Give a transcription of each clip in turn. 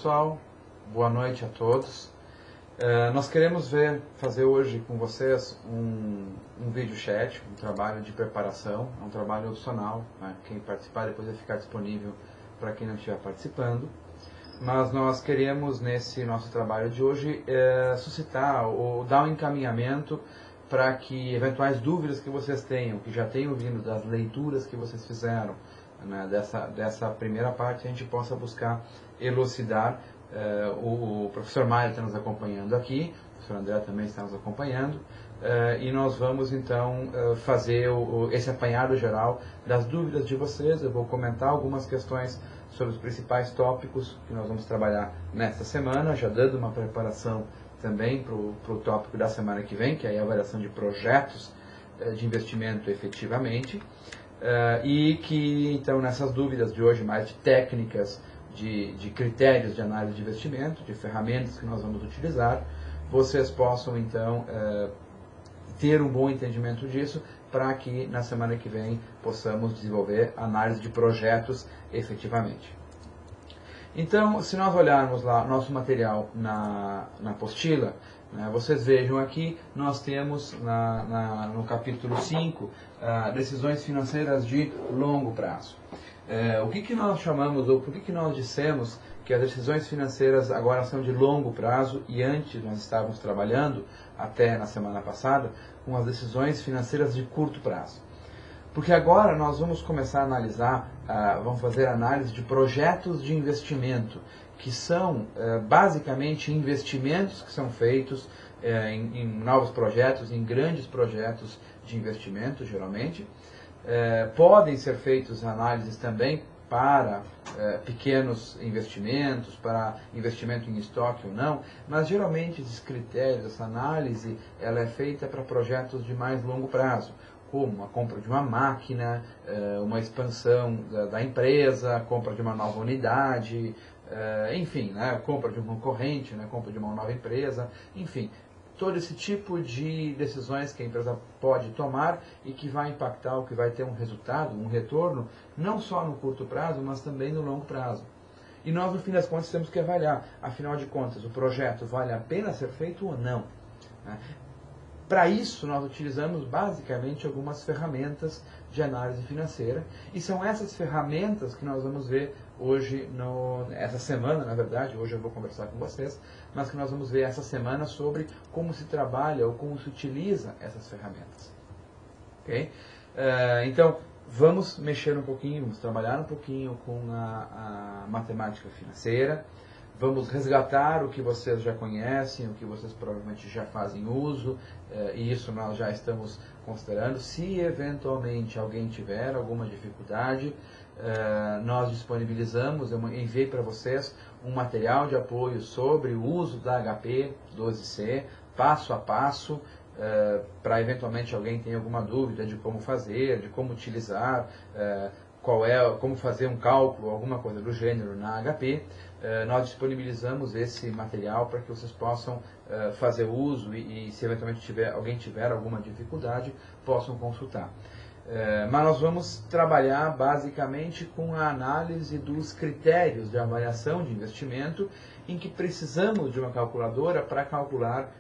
pessoal, boa noite a todos. Nós queremos fazer hoje com vocês um vídeo chat, um trabalho de preparação, um trabalho opcional, né? Quem participar depois vai ficar disponível para quem não estiver participando. Mas nós queremos, nesse nosso trabalho de hoje, suscitar ou dar um encaminhamento para que eventuais dúvidas que vocês tenham, que já tenham vindo das leituras que vocês fizeram, né, dessa primeira parte, a gente possa buscar elucidar. O professor Maia está nos acompanhando aqui, o professor André também está nos acompanhando, e nós vamos então fazer esse apanhado geral das dúvidas de vocês. Eu vou comentar algumas questões sobre os principais tópicos que nós vamos trabalhar nesta semana, já dando uma preparação também para o tópico da semana que vem, que é a avaliação de projetos de investimento efetivamente, e que então nessas dúvidas de hoje mais de técnicas, de critérios de análise de investimento, de ferramentas que nós vamos utilizar, vocês possam então ter um bom entendimento disso, para que na semana que vem possamos desenvolver análise de projetos efetivamente. Então, se nós olharmos lá nosso material na apostila, né, vocês vejam aqui, nós temos no capítulo 5, decisões financeiras de longo prazo. O que nós chamamos, ou por que nós dissemos que as decisões financeiras agora são de longo prazo e antes nós estávamos trabalhando, até na semana passada, com as decisões financeiras de curto prazo? Porque agora nós vamos começar a analisar, vamos fazer análise de projetos de investimento, que são basicamente investimentos que são feitos em novos projetos, em grandes projetos de investimento, geralmente. Podem ser feitas análises também para pequenos investimentos, para investimento em estoque ou não, mas geralmente esses critérios, essa análise, ela é feita para projetos de mais longo prazo, como a compra de uma máquina, uma expansão da empresa, a compra de uma nova unidade, enfim, né, a compra de um concorrente, né, a compra de uma nova empresa, enfim, todo esse tipo de decisões que a empresa pode tomar e que vai impactar, ou que vai ter um resultado, um retorno, não só no curto prazo, mas também no longo prazo. E nós, no fim das contas, temos que avaliar, afinal de contas, o projeto vale a pena ser feito ou não, né? Para isso, nós utilizamos basicamente algumas ferramentas de análise financeira, e são essas ferramentas que nós vamos ver hoje, essa semana, na verdade, hoje eu vou conversar com vocês, mas que nós vamos ver essa semana sobre como se trabalha ou como se utiliza essas ferramentas. Okay? Então, vamos mexer um pouquinho, vamos trabalhar um pouquinho com a matemática financeira. Vamos resgatar o que vocês já conhecem, o que vocês provavelmente já fazem uso, e isso nós já estamos considerando. Se eventualmente alguém tiver alguma dificuldade, nós disponibilizamos, eu enviei para vocês um material de apoio sobre o uso da HP 12C, passo a passo, para eventualmente alguém tenha alguma dúvida de como fazer, de como utilizar, como fazer um cálculo, alguma coisa do gênero na HP. Nós disponibilizamos esse material para que vocês possam fazer uso e se eventualmente alguém tiver alguma dificuldade, possam consultar. Mas nós vamos trabalhar basicamente com a análise dos critérios de avaliação de investimento, em que precisamos de uma calculadora para calcular,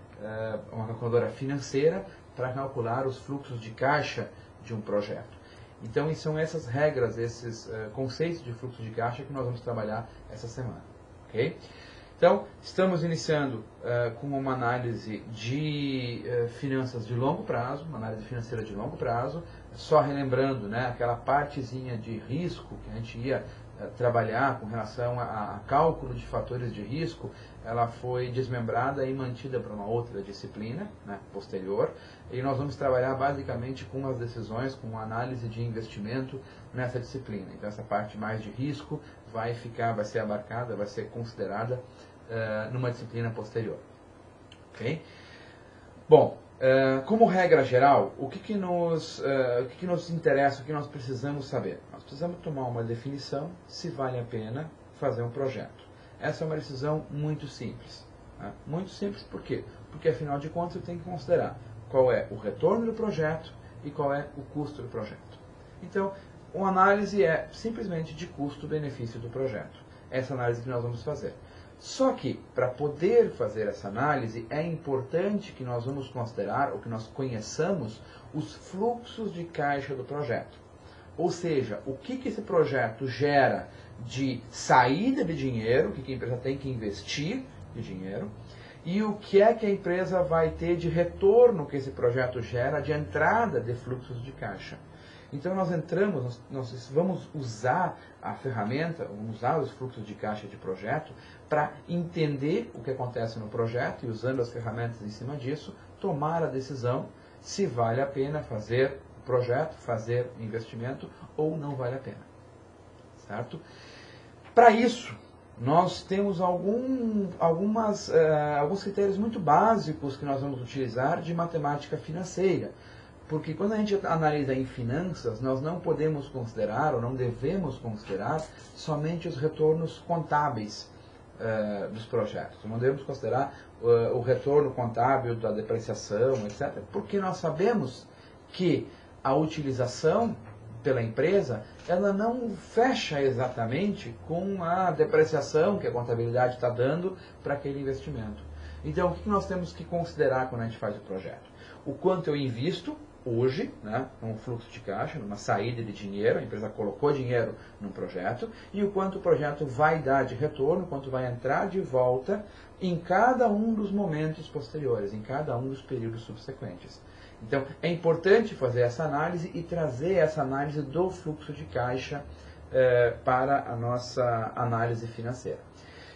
uma calculadora financeira, para calcular os fluxos de caixa de um projeto. Então, são essas regras, esses conceitos de fluxo de caixa que nós vamos trabalhar essa semana. Okay? Então, estamos iniciando com uma análise de finanças de longo prazo, uma análise financeira de longo prazo, só relembrando, né, aquela partezinha de risco que a gente ia trabalhar com relação a cálculo de fatores de risco, ela foi desmembrada e mantida para uma outra disciplina, né, posterior, e nós vamos trabalhar basicamente com as decisões, com a análise de investimento nessa disciplina. Então essa parte mais de risco vai ser abarcada, vai ser considerada numa disciplina posterior. Okay? Bom, como regra geral, o que nos interessa, o que nós precisamos saber? Nós precisamos tomar uma definição se vale a pena fazer um projeto. Essa é uma decisão muito simples. Né? Muito simples por quê? Porque afinal de contas eu tenho que considerar qual é o retorno do projeto e qual é o custo do projeto. Então, uma análise é simplesmente de custo-benefício do projeto. Essa análise que nós vamos fazer. Só que, para poder fazer essa análise, é importante que nós vamos considerar, ou que nós conheçamos, os fluxos de caixa do projeto. Ou seja, o que esse projeto gera de saída de dinheiro, o que a empresa tem que investir de dinheiro, e o que é que a empresa vai ter de retorno que esse projeto gera de entrada de fluxos de caixa. Então nós entramos, nós vamos usar a ferramenta, vamos usar os fluxos de caixa de projeto para entender o que acontece no projeto e, usando as ferramentas em cima disso, tomar a decisão se vale a pena fazer o projeto, fazer o investimento ou não vale a pena. Certo? Para isso, nós temos alguns critérios muito básicos que nós vamos utilizar de matemática financeira. Porque quando a gente analisa em finanças, nós não podemos considerar, ou não devemos considerar, somente os retornos contábeis dos projetos. Não devemos considerar o retorno contábil da depreciação, etc. Porque nós sabemos que a utilização pela empresa, ela não fecha exatamente com a depreciação que a contabilidade está dando para aquele investimento. Então, o que nós temos que considerar quando a gente faz o projeto? O quanto eu invisto hoje, né, num fluxo de caixa, numa saída de dinheiro, a empresa colocou dinheiro num projeto, e o quanto o projeto vai dar de retorno, quanto vai entrar de volta em cada um dos momentos posteriores, em cada um dos períodos subsequentes. Então, é importante fazer essa análise e trazer essa análise do fluxo de caixa para a nossa análise financeira.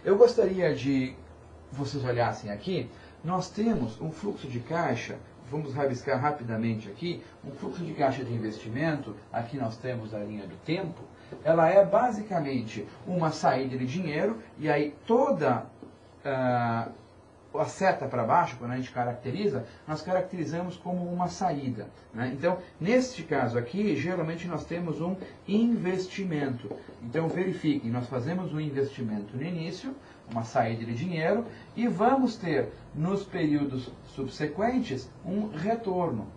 Eu gostaria de vocês olhassem aqui, nós temos um fluxo de caixa. Vamos rabiscar rapidamente aqui, um fluxo de caixa de investimento, aqui nós temos a linha do tempo, ela é basicamente uma saída de dinheiro, e aí toda a seta para baixo, quando a gente caracteriza, nós caracterizamos como uma saída. Né? Então, neste caso aqui, geralmente nós temos um investimento. Então, verifiquem, nós fazemos um investimento no início, uma saída de dinheiro, e vamos ter, nos períodos subsequentes, um retorno.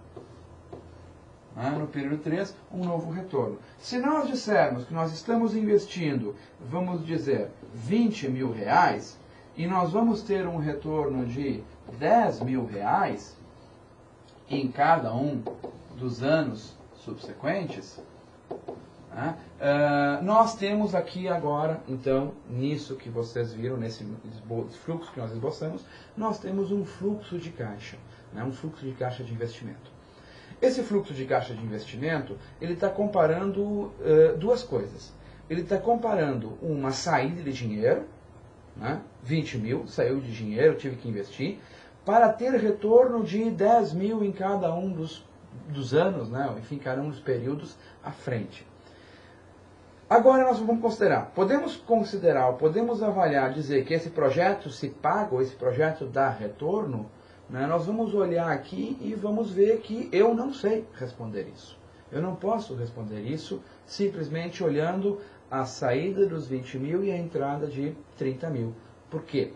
No período 3, um novo retorno. Se nós dissermos que nós estamos investindo, vamos dizer, 20 mil reais, e nós vamos ter um retorno de 10 mil reais em cada um dos anos subsequentes, nós temos aqui agora, então, nisso que vocês viram, nesse fluxo que nós esboçamos, nós temos um fluxo de caixa, um fluxo de caixa de investimento. Esse fluxo de caixa de investimento, ele está comparando duas coisas. Ele está comparando uma saída de dinheiro, 20 mil, saiu de dinheiro, tive que investir, para ter retorno de 10 mil em cada um dos anos, enfim, cada um dos períodos à frente. Agora nós vamos podemos avaliar, dizer que esse projeto se paga, ou esse projeto dá retorno, nós vamos olhar aqui e vamos ver que eu não sei responder isso. Eu não posso responder isso simplesmente olhando a saída dos 20 mil e a entrada de 30 mil. Por quê?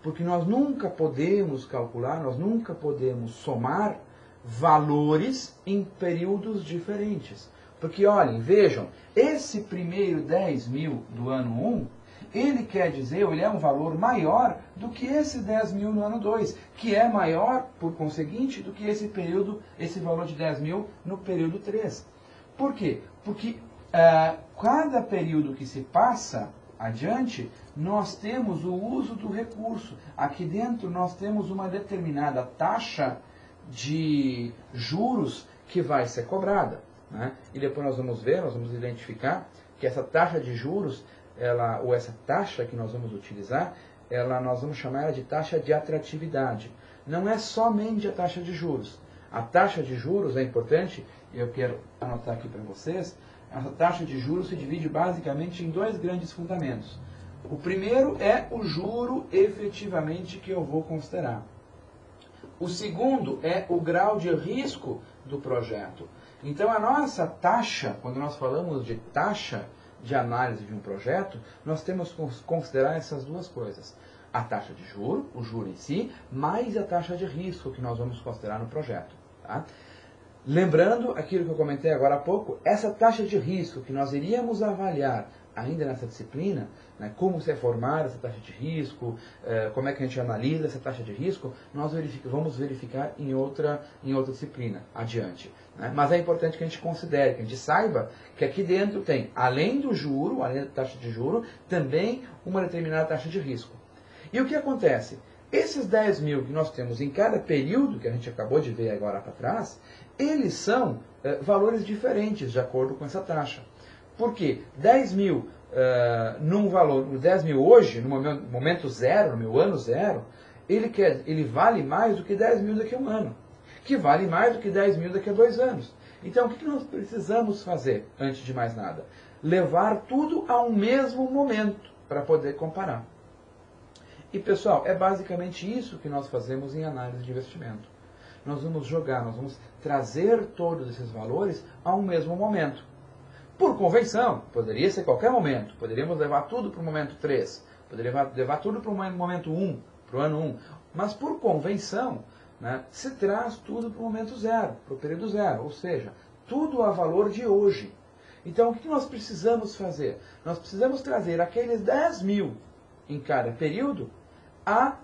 Porque nós nunca podemos calcular, nós nunca podemos somar valores em períodos diferentes. Porque, olhem, vejam, esse primeiro 10 mil do ano 1, ele quer dizer, ele é um valor maior do que esse 10 mil no ano 2, que é maior, por conseguinte, do que esse valor de 10 mil no período 3. Por quê? Porque cada período que se passa adiante, nós temos o uso do recurso. Aqui dentro nós temos uma determinada taxa de juros que vai ser cobrada. E depois nós vamos ver, nós vamos identificar que essa taxa de juros, ou essa taxa que nós vamos utilizar, nós vamos chamar ela de taxa de atratividade. Não é somente a taxa de juros. A taxa de juros é importante, e eu quero anotar aqui para vocês. Essa taxa de juros se divide basicamente em dois grandes fundamentos. O primeiro é o juro efetivamente que eu vou considerar. O segundo é o grau de risco do projeto. Então a nossa taxa, quando nós falamos de taxa de análise de um projeto, nós temos que considerar essas duas coisas. A taxa de juro, o juro em si, mais a taxa de risco que nós vamos considerar no projeto. Tá? Lembrando aquilo que eu comentei agora há pouco, essa taxa de risco que nós iríamos avaliar ainda nessa disciplina, né, como se é formar essa taxa de risco, como é que a gente analisa essa taxa de risco, nós vamos verificar em outra disciplina adiante. Né? Mas é importante que a gente considere, que a gente saiba que aqui dentro tem, além do juro, além da taxa de juro, também uma determinada taxa de risco. E o que acontece? Esses 10 mil que nós temos em cada período, que a gente acabou de ver agora para trás, eles são valores diferentes de acordo com essa taxa. Por quê? 10 mil num valor, 10 mil hoje, no momento zero, no meu ano zero, ele vale mais do que 10 mil daqui a um ano, que vale mais do que 10 mil daqui a 2 anos. Então, o que nós precisamos fazer, antes de mais nada? Levar tudo a um mesmo momento, para poder comparar. E, pessoal, é basicamente isso que nós fazemos em análise de investimento. Nós vamos jogar, nós vamos trazer todos esses valores a um mesmo momento. Por convenção, poderia ser qualquer momento. Poderíamos levar tudo para o momento 3, poderia levar tudo para o momento 1, para o ano 1. Mas por convenção, né, se traz tudo para o momento 0, para o período 0. Ou seja, tudo a valor de hoje. Então, o que nós precisamos fazer? Nós precisamos trazer aqueles 10 mil em cada período a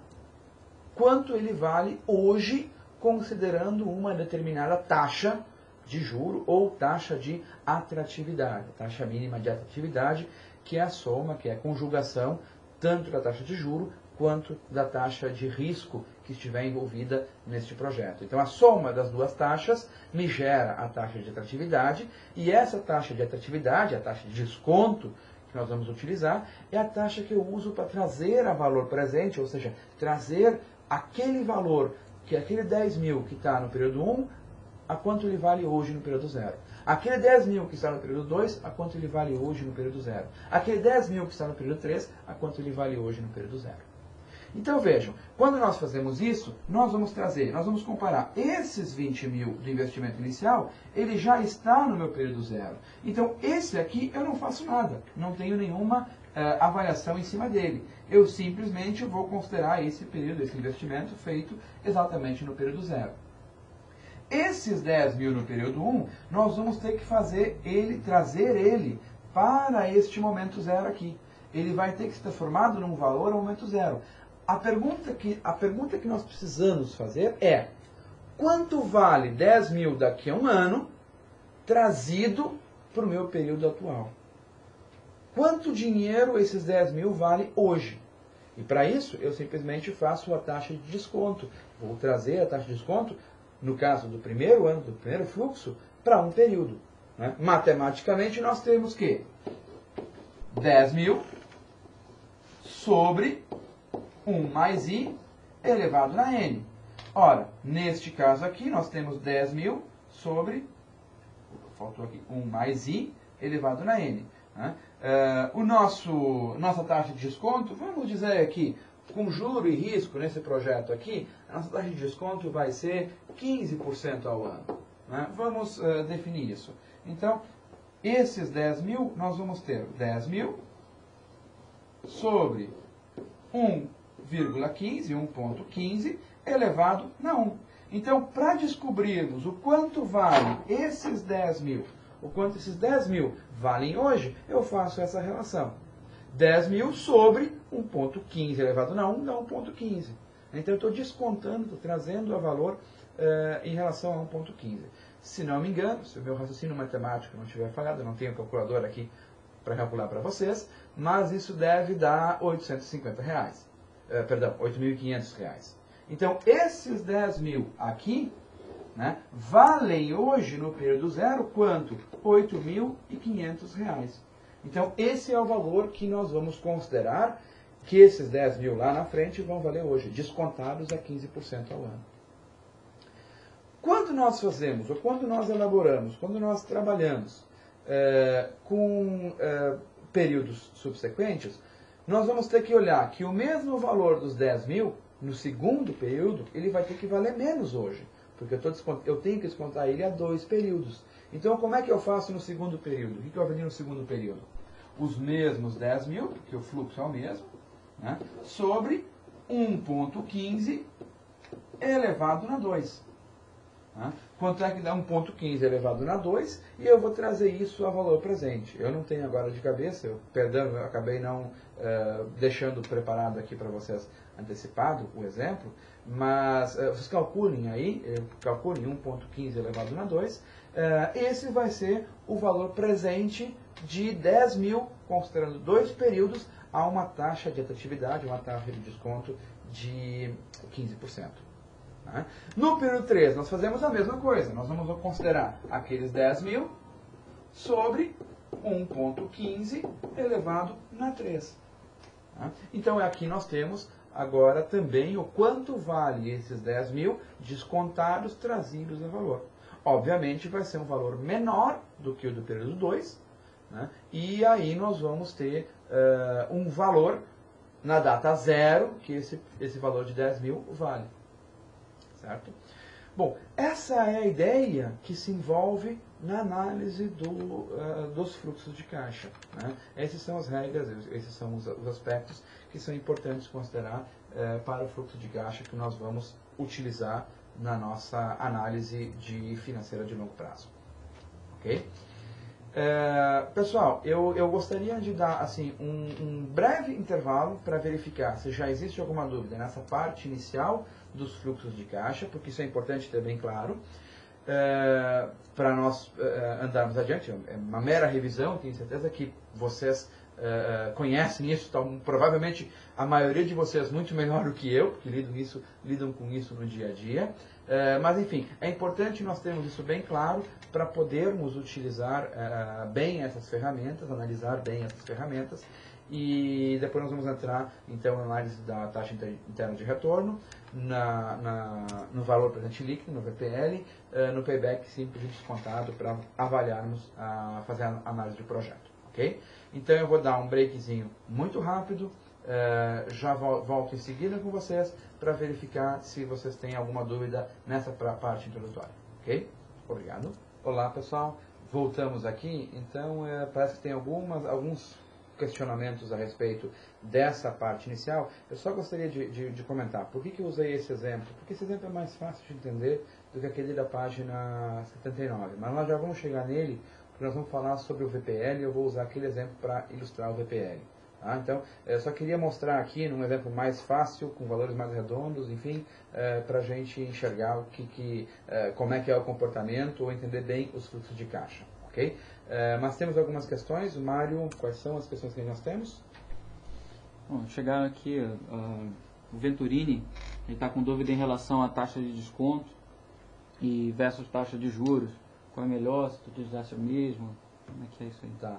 quanto ele vale hoje, considerando uma determinada taxa de juro ou taxa de atratividade, taxa mínima de atratividade, que é a soma, que é a conjugação tanto da taxa de juro quanto da taxa de risco que estiver envolvida neste projeto. Então, a soma das duas taxas me gera a taxa de atratividade, e essa taxa de atratividade, a taxa de desconto que nós vamos utilizar, é a taxa que eu uso para trazer a valor presente, ou seja, trazer aquele valor, que é aquele 10 mil que está no período 1, a quanto ele vale hoje no período 0. Aquele 10 mil que está no período 2, a quanto ele vale hoje no período 0. Aquele 10 mil que está no período 3, a quanto ele vale hoje no período 0. Então vejam, quando nós fazemos isso, nós vamos comparar esses 20 mil do investimento inicial, ele já está no meu período 0. Então esse aqui eu não faço nada, não tenho nenhuma avaliação em cima dele. Eu simplesmente vou considerar esse período, esse investimento feito exatamente no período 0. Esses 10 mil no período 1, nós vamos ter que trazer ele para este momento 0 aqui. Ele vai ter que ser transformado num valor ao momento 0. A pergunta que nós precisamos fazer é: quanto vale 10 mil daqui a um ano trazido para o meu período atual? Quanto dinheiro esses 10 mil vale hoje? E para isso, eu simplesmente faço a taxa de desconto. Vou trazer a taxa de desconto, no caso do primeiro ano, do primeiro fluxo, para um período. Né? Matematicamente, nós temos que 10 mil sobre 1 mais i elevado na n. Ora, neste caso aqui, nós temos 10 mil sobre, faltou aqui, 1 mais i elevado na n. Né? Nossa taxa de desconto, vamos dizer aqui, com juro e risco nesse projeto aqui, a nossa taxa de desconto vai ser 15% ao ano. Né? Vamos definir isso. Então, esses 10 mil, nós vamos ter 10 mil sobre 1,15 elevado na 1. Então, para descobrirmos o quanto vale esses 10 mil, o quanto esses 10 mil valem hoje, eu faço essa relação. 10 mil sobre 1,15 elevado na 1 dá 1,15. Então, eu estou descontando, estou trazendo a valor em relação a 1,15. Se não me engano, se o meu raciocínio matemático não estiver falhado, eu não tenho calculador aqui para calcular para vocês, mas isso deve dar R$ 850. Perdão, R$ 8.500. Então, esses 10 mil aqui, né, valem hoje, no período 0, quanto? R$ 8.500. Então, esse é o valor que nós vamos considerar que esses 10 mil lá na frente vão valer hoje, descontados a 15% ao ano. Quando nós fazemos, ou quando nós elaboramos, quando nós trabalhamos com períodos subsequentes, nós vamos ter que olhar que o mesmo valor dos 10 mil, no segundo período, ele vai ter que valer menos hoje. Porque eu tenho que descontar ele a 2 períodos. Então, como é que eu faço no segundo período? O que eu aprendi no segundo período? Os mesmos 10 mil, porque o fluxo é o mesmo, né, sobre 1,15 elevado na 2. Tá? Quanto é que dá 1,15 elevado na 2? E eu vou trazer isso a valor presente. Eu não tenho agora de cabeça, perdão, eu acabei não deixando preparado aqui para vocês antecipado o exemplo, mas vocês calculem aí, calculem 1,15 elevado na 2, esse vai ser o valor presente de 10 mil, considerando 2 períodos, a uma taxa de atratividade, uma taxa de desconto de 15%. Tá? No período 3, nós fazemos a mesma coisa. Nós vamos considerar aqueles 10 mil sobre 1,15 elevado na 3. Tá? Então, aqui nós temos agora também o quanto vale esses 10 mil descontados, trazidos a valor. Obviamente, vai ser um valor menor do que o do período 2, né? E aí nós vamos ter um valor na data 0, que esse valor de 10 mil vale. Certo? Bom, essa é a ideia que se envolve na análise dos fluxos de caixa. Né? Essas são as regras, esses são os aspectos que são importantes considerar para o fluxo de caixa que nós vamos utilizar na nossa análise financeira de longo prazo. Ok? Pessoal, eu gostaria de dar assim, um breve intervalo para verificar se já existe alguma dúvida nessa parte inicial dos fluxos de caixa, porque isso é importante ter bem claro, para nós andarmos adiante. É uma mera revisão, tenho certeza que vocês conhecem isso, então, provavelmente a maioria de vocês muito melhor do que eu, porque lidam com isso no dia a dia. Mas enfim, é importante nós termos isso bem claro para podermos utilizar bem essas ferramentas, analisar bem essas ferramentas, e depois nós vamos entrar então na análise da taxa interna de retorno, no valor presente líquido, no VPL, no payback simples e descontado para avaliarmos, fazer a análise de projeto. Ok? Então eu vou dar um breakzinho muito rápido, já volto em seguida com vocês para verificar se vocês têm alguma dúvida nessa parte introdutória. Ok? Obrigado. Olá pessoal, voltamos aqui. Então parece que tem alguns questionamentos a respeito dessa parte inicial. Eu só gostaria de comentar. Por que eu usei esse exemplo? Porque esse exemplo é mais fácil de entender do que aquele da página 79. Mas nós já vamos chegar nele, porque nós vamos falar sobre o VPL e eu vou usar aquele exemplo para ilustrar o VPL. Tá? Então, eu só queria mostrar aqui, num exemplo mais fácil, com valores mais redondos, enfim, para a gente enxergar como é que é o comportamento ou entender bem os fluxos de caixa. Okay? Mas temos algumas questões. Mário, quais são as questões que nós temos? Bom, chegaram aqui, o Venturini, ele está com dúvida em relação à taxa de desconto e versus taxa de juros. Qual é melhor, se tu utilizasse o mesmo? Como é que é isso aí? Tá.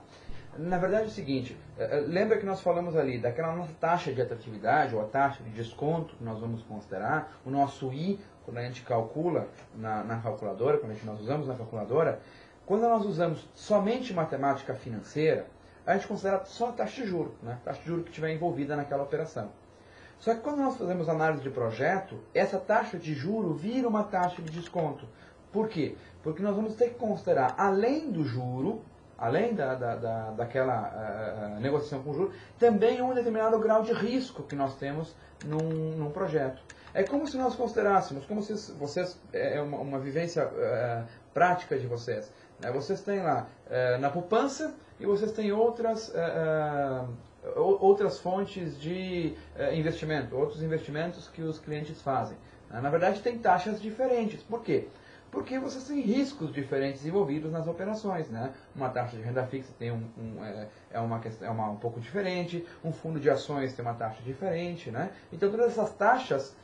Na verdade é o seguinte, lembra que nós falamos ali daquela nossa taxa de atratividade ou a taxa de desconto que nós vamos considerar, o nosso I, quando a gente calcula na calculadora, nós usamos na calculadora, quando nós usamos somente matemática financeira, a gente considera só a taxa de juros, né? A taxa de juros que estiver envolvida naquela operação. Só que quando nós fazemos análise de projeto, essa taxa de juro vira uma taxa de desconto. Por quê? Porque nós vamos ter que considerar, além do juro, além daquela negociação com juros, também um determinado grau de risco que nós temos num projeto. É como se nós considerássemos, como se vocês, uma vivência prática de vocês. Né? Vocês têm lá na poupança e vocês têm outras fontes de investimento, outros investimentos que os clientes fazem. Na verdade, tem taxas diferentes. Por quê? Porque vocês têm riscos diferentes envolvidos nas operações, né? Uma taxa de renda fixa tem um pouco diferente, um fundo de ações tem uma taxa diferente, né? Então todas essas taxas,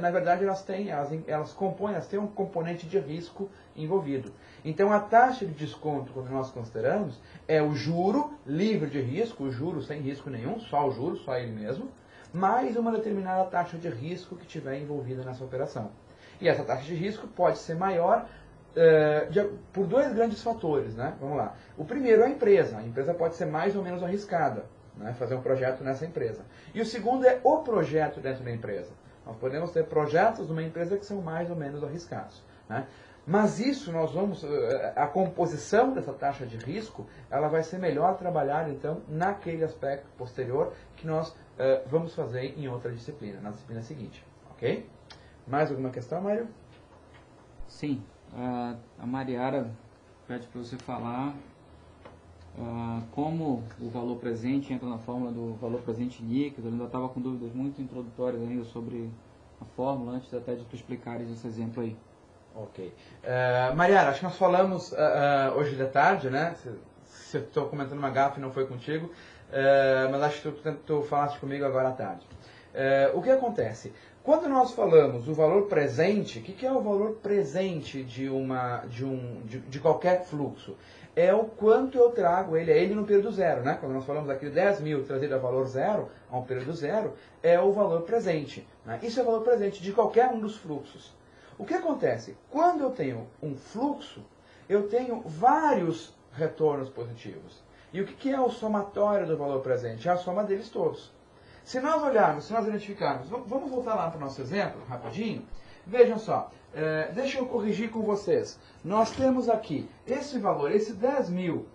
na verdade, elas têm um componente de risco envolvido. Então a taxa de desconto, quando nós consideramos, é o juro livre de risco, o juro sem risco nenhum, só o juro, só ele mesmo, mais uma determinada taxa de risco que tiver envolvida nessa operação. E essa taxa de risco pode ser maior por dois grandes fatores, né? Vamos lá. O primeiro é a empresa. A empresa pode ser mais ou menos arriscada, né? Fazer um projeto nessa empresa. E o segundo é o projeto dentro da empresa. Nós podemos ter projetos numa empresa que são mais ou menos arriscados, né? Mas isso a composição dessa taxa de risco, ela vai ser melhor trabalhada, então, naquele aspecto posterior que nós vamos fazer em outra disciplina, na disciplina seguinte. Ok? Mais alguma questão, Mário? Sim, a Mariara pede para você falar como o valor presente entra na fórmula do valor presente líquido. Eu ainda estava com dúvidas muito introdutórias ainda sobre a fórmula, antes até de tu explicares esse exemplo aí. Ok. Mariara, acho que nós falamos hoje de tarde, né? Se eu estou comentando uma gafe, não foi contigo, mas acho que tu falaste comigo agora à tarde. O que acontece? Quando nós falamos o valor presente, o que é o valor presente de qualquer fluxo? É o quanto eu trago ele no período zero, né? Quando nós falamos aqui de 10 mil trazido a valor zero, a um período zero, é o valor presente, né? Isso é o valor presente de qualquer um dos fluxos. O que acontece? Quando eu tenho um fluxo, eu tenho vários retornos positivos. E o que é o somatório do valor presente? É a soma deles todos. Se nós olharmos, se nós identificarmos, vamos voltar lá para o nosso exemplo, rapidinho. Vejam só, deixa eu corrigir com vocês. Nós temos aqui esse valor, esse 10 mil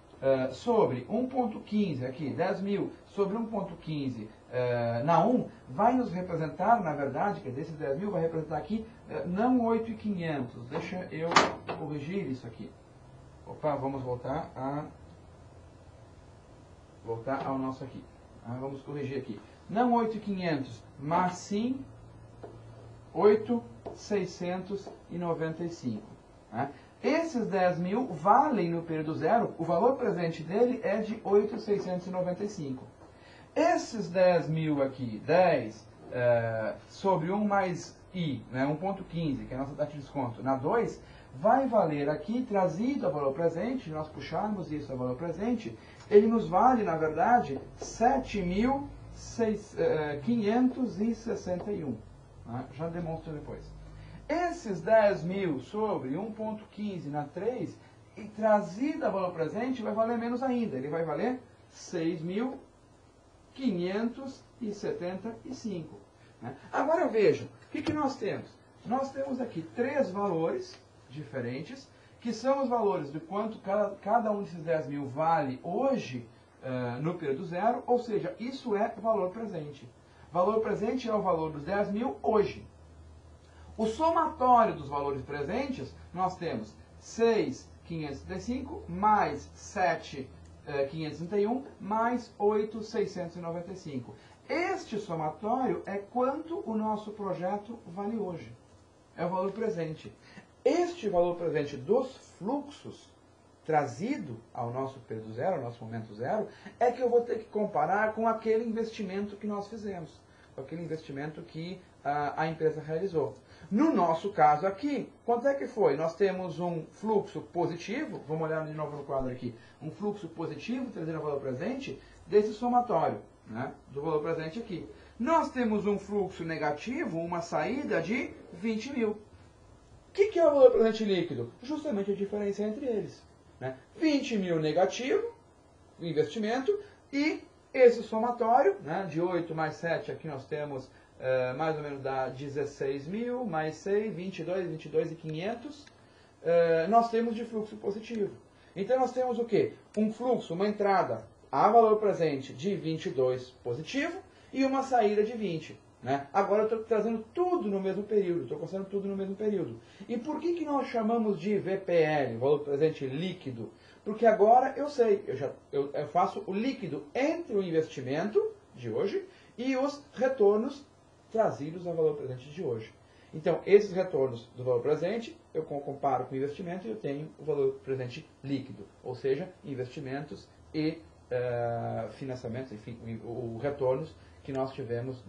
sobre 1.15, aqui, 10 mil sobre 1.15 na 1, vai nos representar, na verdade, que desses 10 mil vai representar aqui, não 8.500. Deixa eu corrigir isso aqui. Opa, vamos voltar ao nosso aqui. Vamos corrigir aqui. Não 8.500, mas sim 8.695. Né? Esses 10 mil valem no período zero, o valor presente dele é de 8.695. Esses 10 mil aqui, 10 sobre 1 mais I, né, 1.15, que é a nossa taxa de desconto, na 2, vai valer aqui, trazido a valor presente, nós puxarmos isso a valor presente, ele nos vale, na verdade, 7.561. Né? Já demonstro depois. Esses 10 mil sobre 1.15 na 3, e trazido a valor presente, vai valer menos ainda. Ele vai valer 6.575. Né? Agora vejam, o que nós temos? Nós temos aqui 3 valores diferentes, que são os valores de quanto cada um desses 10 mil vale hoje no período zero, ou seja, isso é valor presente. Valor presente é o valor dos 10 mil hoje. O somatório dos valores presentes, nós temos 6.535 mais 7.531 mais 8.695. Este somatório é quanto o nosso projeto vale hoje. É o valor presente. Este valor presente dos fluxos trazido ao nosso período zero, ao nosso momento zero, é que eu vou ter que comparar com aquele investimento que nós fizemos, com aquele investimento que a empresa realizou. No nosso caso aqui, quanto é que foi? Nós temos um fluxo positivo, vamos olhar de novo no quadro aqui, um fluxo positivo trazendo o valor presente desse somatório, né, do valor presente aqui. Nós temos um fluxo negativo, uma saída de 20 mil. O que é o valor presente líquido? Justamente a diferença entre eles. Né? 20 mil negativo, o investimento, e esse somatório, né, de 8 mais 7, aqui nós temos mais ou menos dá 16 mil, mais 6, 22 e 500, nós temos de fluxo positivo. Então nós temos o quê? Um fluxo, uma entrada a valor presente de 22 positivo e uma saída de 20. Né? Agora eu estou trazendo tudo no mesmo período, estou considerando tudo no mesmo período. E por que nós chamamos de VPL, valor presente líquido? Porque agora eu sei, eu faço o líquido entre o investimento de hoje e os retornos trazidos ao valor presente de hoje. Então, esses retornos do valor presente, eu comparo com o investimento e eu tenho o valor presente líquido, ou seja, investimentos e financiamentos, enfim, os retornos que nós tivemos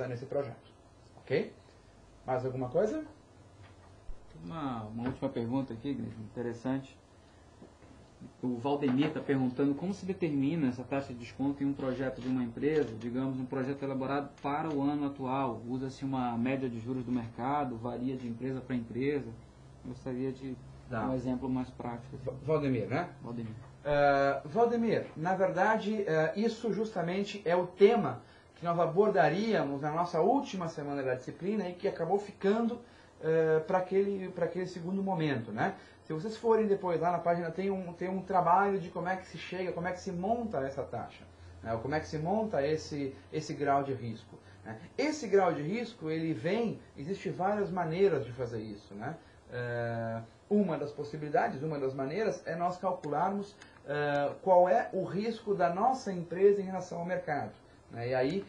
nesse projeto. Ok? Mais alguma coisa? Uma última pergunta aqui, interessante. O Valdemir está perguntando como se determina essa taxa de desconto em um projeto de uma empresa, digamos, um projeto elaborado para o ano atual. Usa-se uma média de juros do mercado, varia de empresa para empresa. Gostaria de dar um exemplo mais prático. Valdemir, né? Valdemir. Valdemir, na verdade, isso justamente é o tema que nós abordaríamos na nossa última semana da disciplina e que acabou ficando para aquele segundo momento, né? Se vocês forem depois lá na página, tem um trabalho de como é que se chega, como é que se monta essa taxa, né? Como é que se monta esse grau de risco. Né? Esse grau de risco, ele existe várias maneiras de fazer isso, né? uma das possibilidades, uma das maneiras, é nós calcularmos qual é o risco da nossa empresa em relação ao mercado. Né? E aí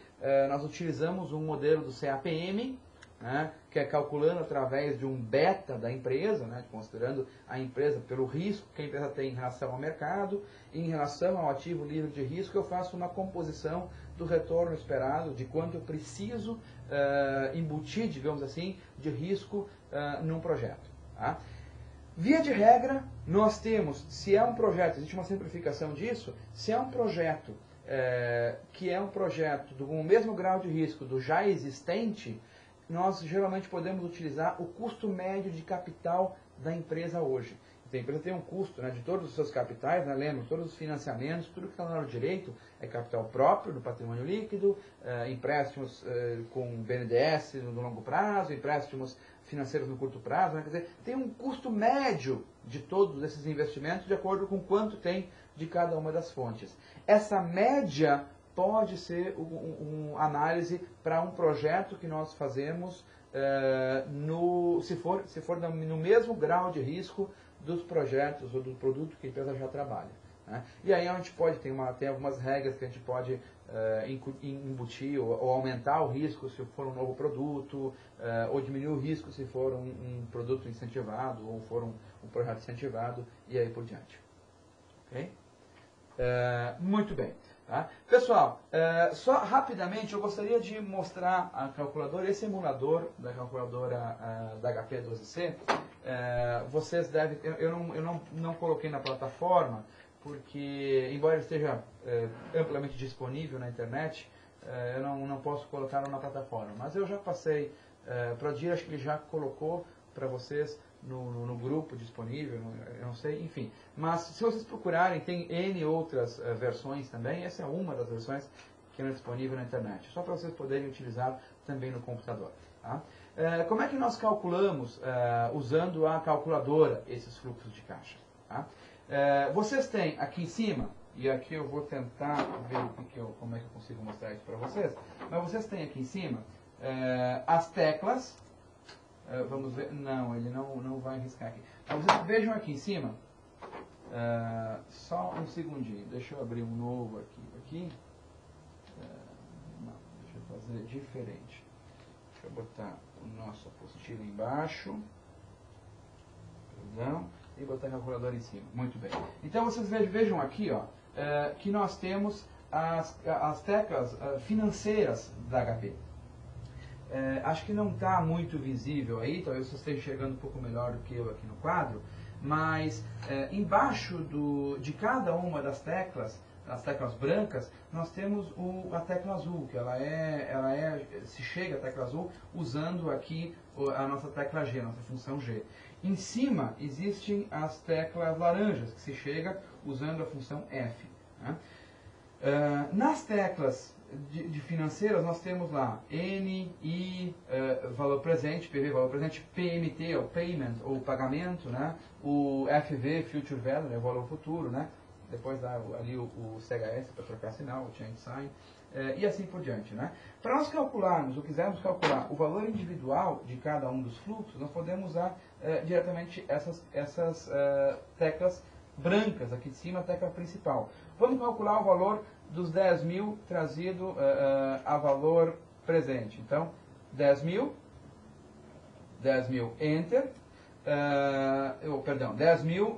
nós utilizamos um modelo do CAPM, né, que é calculando através de um beta da empresa, né, considerando a empresa pelo risco que a empresa tem em relação ao mercado, e em relação ao ativo livre de risco, eu faço uma composição do retorno esperado, de quanto eu preciso embutir, digamos assim, de risco num projeto. Tá? Via de regra, nós temos, se é um projeto, existe uma simplificação disso, se é um projeto que é um projeto com o mesmo grau de risco do já existente, nós geralmente podemos utilizar o custo médio de capital da empresa hoje. Então, a empresa tem um custo, né, de todos os seus capitais, né, lembra, todos os financiamentos, tudo que está no direito é capital próprio do patrimônio líquido, empréstimos com BNDES no longo prazo, empréstimos financeiros no curto prazo, né, quer dizer, tem um custo médio de todos esses investimentos de acordo com quanto tem de cada uma das fontes. Essa média pode ser uma análise para um projeto que nós fazemos se for no mesmo grau de risco dos projetos ou do produto que a empresa já trabalha. Né? E aí a gente pode, tem algumas regras que a gente pode embutir ou aumentar o risco se for um novo produto, ou diminuir o risco se for um produto incentivado ou for um projeto incentivado e aí por diante. Okay? Muito bem. Tá? Pessoal, só rapidamente eu gostaria de mostrar a calculadora, esse emulador da calculadora da HP12C. Vocês devem, eu não coloquei na plataforma, porque embora ele esteja amplamente disponível na internet, eu não posso colocá-lo na plataforma. Mas eu já passei para o Dir, acho que ele já colocou para vocês no grupo disponível, eu não sei, enfim. Mas se vocês procurarem, tem N outras versões também, essa é uma das versões que é disponível na internet, só para vocês poderem utilizar também no computador. Tá? Como é que nós calculamos, usando a calculadora, esses fluxos de caixa? Tá? Vocês têm aqui em cima, e aqui eu vou tentar ver como é que eu consigo mostrar isso para vocês, mas vocês têm aqui em cima as teclas. Vamos ver, não, ele não vai riscar aqui. Mas vocês vejam aqui em cima, só um segundinho, deixa eu abrir um novo aqui. Não, deixa eu fazer diferente. Deixa eu botar o nosso apostila embaixo, perdão, e botar a calculadora em cima. Muito bem. Então vocês vejam aqui, ó, que nós temos as teclas financeiras da HP. Acho que não está muito visível aí, talvez você esteja enxergando um pouco melhor do que eu aqui no quadro, mas embaixo de cada uma das teclas, as teclas brancas, nós temos a tecla azul, que se chega à tecla azul usando aqui a nossa tecla G, a nossa função G. Em cima existem as teclas laranjas, que se chega usando a função F. Né? Nas teclas de financeiras, nós temos lá N, I, valor presente, PV, valor presente, PMT, ou Payment, ou pagamento, né? O FV, Future Value, né? O valor futuro, né? Depois dá ali o CHS para trocar sinal, o Change Sign, e assim por diante, né? Para nós calcularmos, ou quisermos calcular o valor individual de cada um dos fluxos, nós podemos usar diretamente essas teclas brancas aqui de cima, a tecla principal. Vamos calcular o valor dos 10 mil trazido a valor presente. Então, 10 mil, Enter. Perdão, 10 mil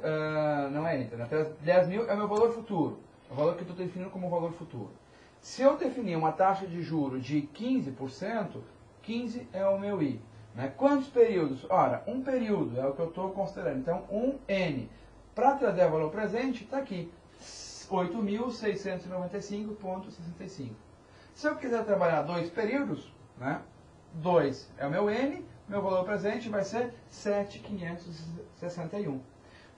não é Enter. Né? 10 mil é o meu valor futuro. O valor que eu estou definindo como valor futuro. Se eu definir uma taxa de juros de 15%, 15 é o meu I. Né? Quantos períodos? Ora, um período é o que eu estou considerando. Então, 1N. Para trazer o valor presente, está aqui. 8.695,65. Se eu quiser trabalhar 2 períodos, né, 2 é o meu N, meu valor presente vai ser 7.561.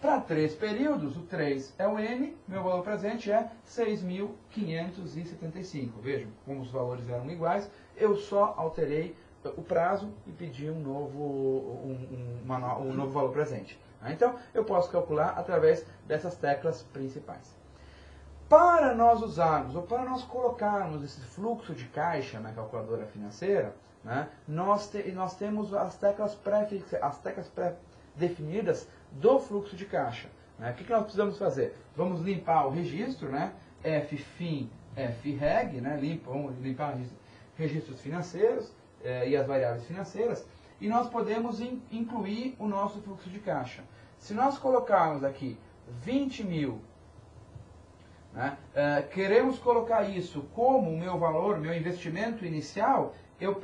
Para 3 períodos, o 3 é o N, meu valor presente é 6.575. Vejam, como os valores eram iguais, eu só alterei o prazo e pedi um novo valor presente. Então, eu posso calcular através dessas teclas principais. Para nós usarmos, ou para nós colocarmos esse fluxo de caixa na calculadora financeira, né, nós temos as teclas definidas do fluxo de caixa. Né? O que nós precisamos fazer? Vamos limpar o registro, né? FFIN, FREG, né? Vamos limpar registros financeiros e as variáveis financeiras, e nós podemos incluir o nosso fluxo de caixa. Se nós colocarmos aqui 20 mil, né? Queremos colocar isso como o meu valor, meu investimento inicial, meu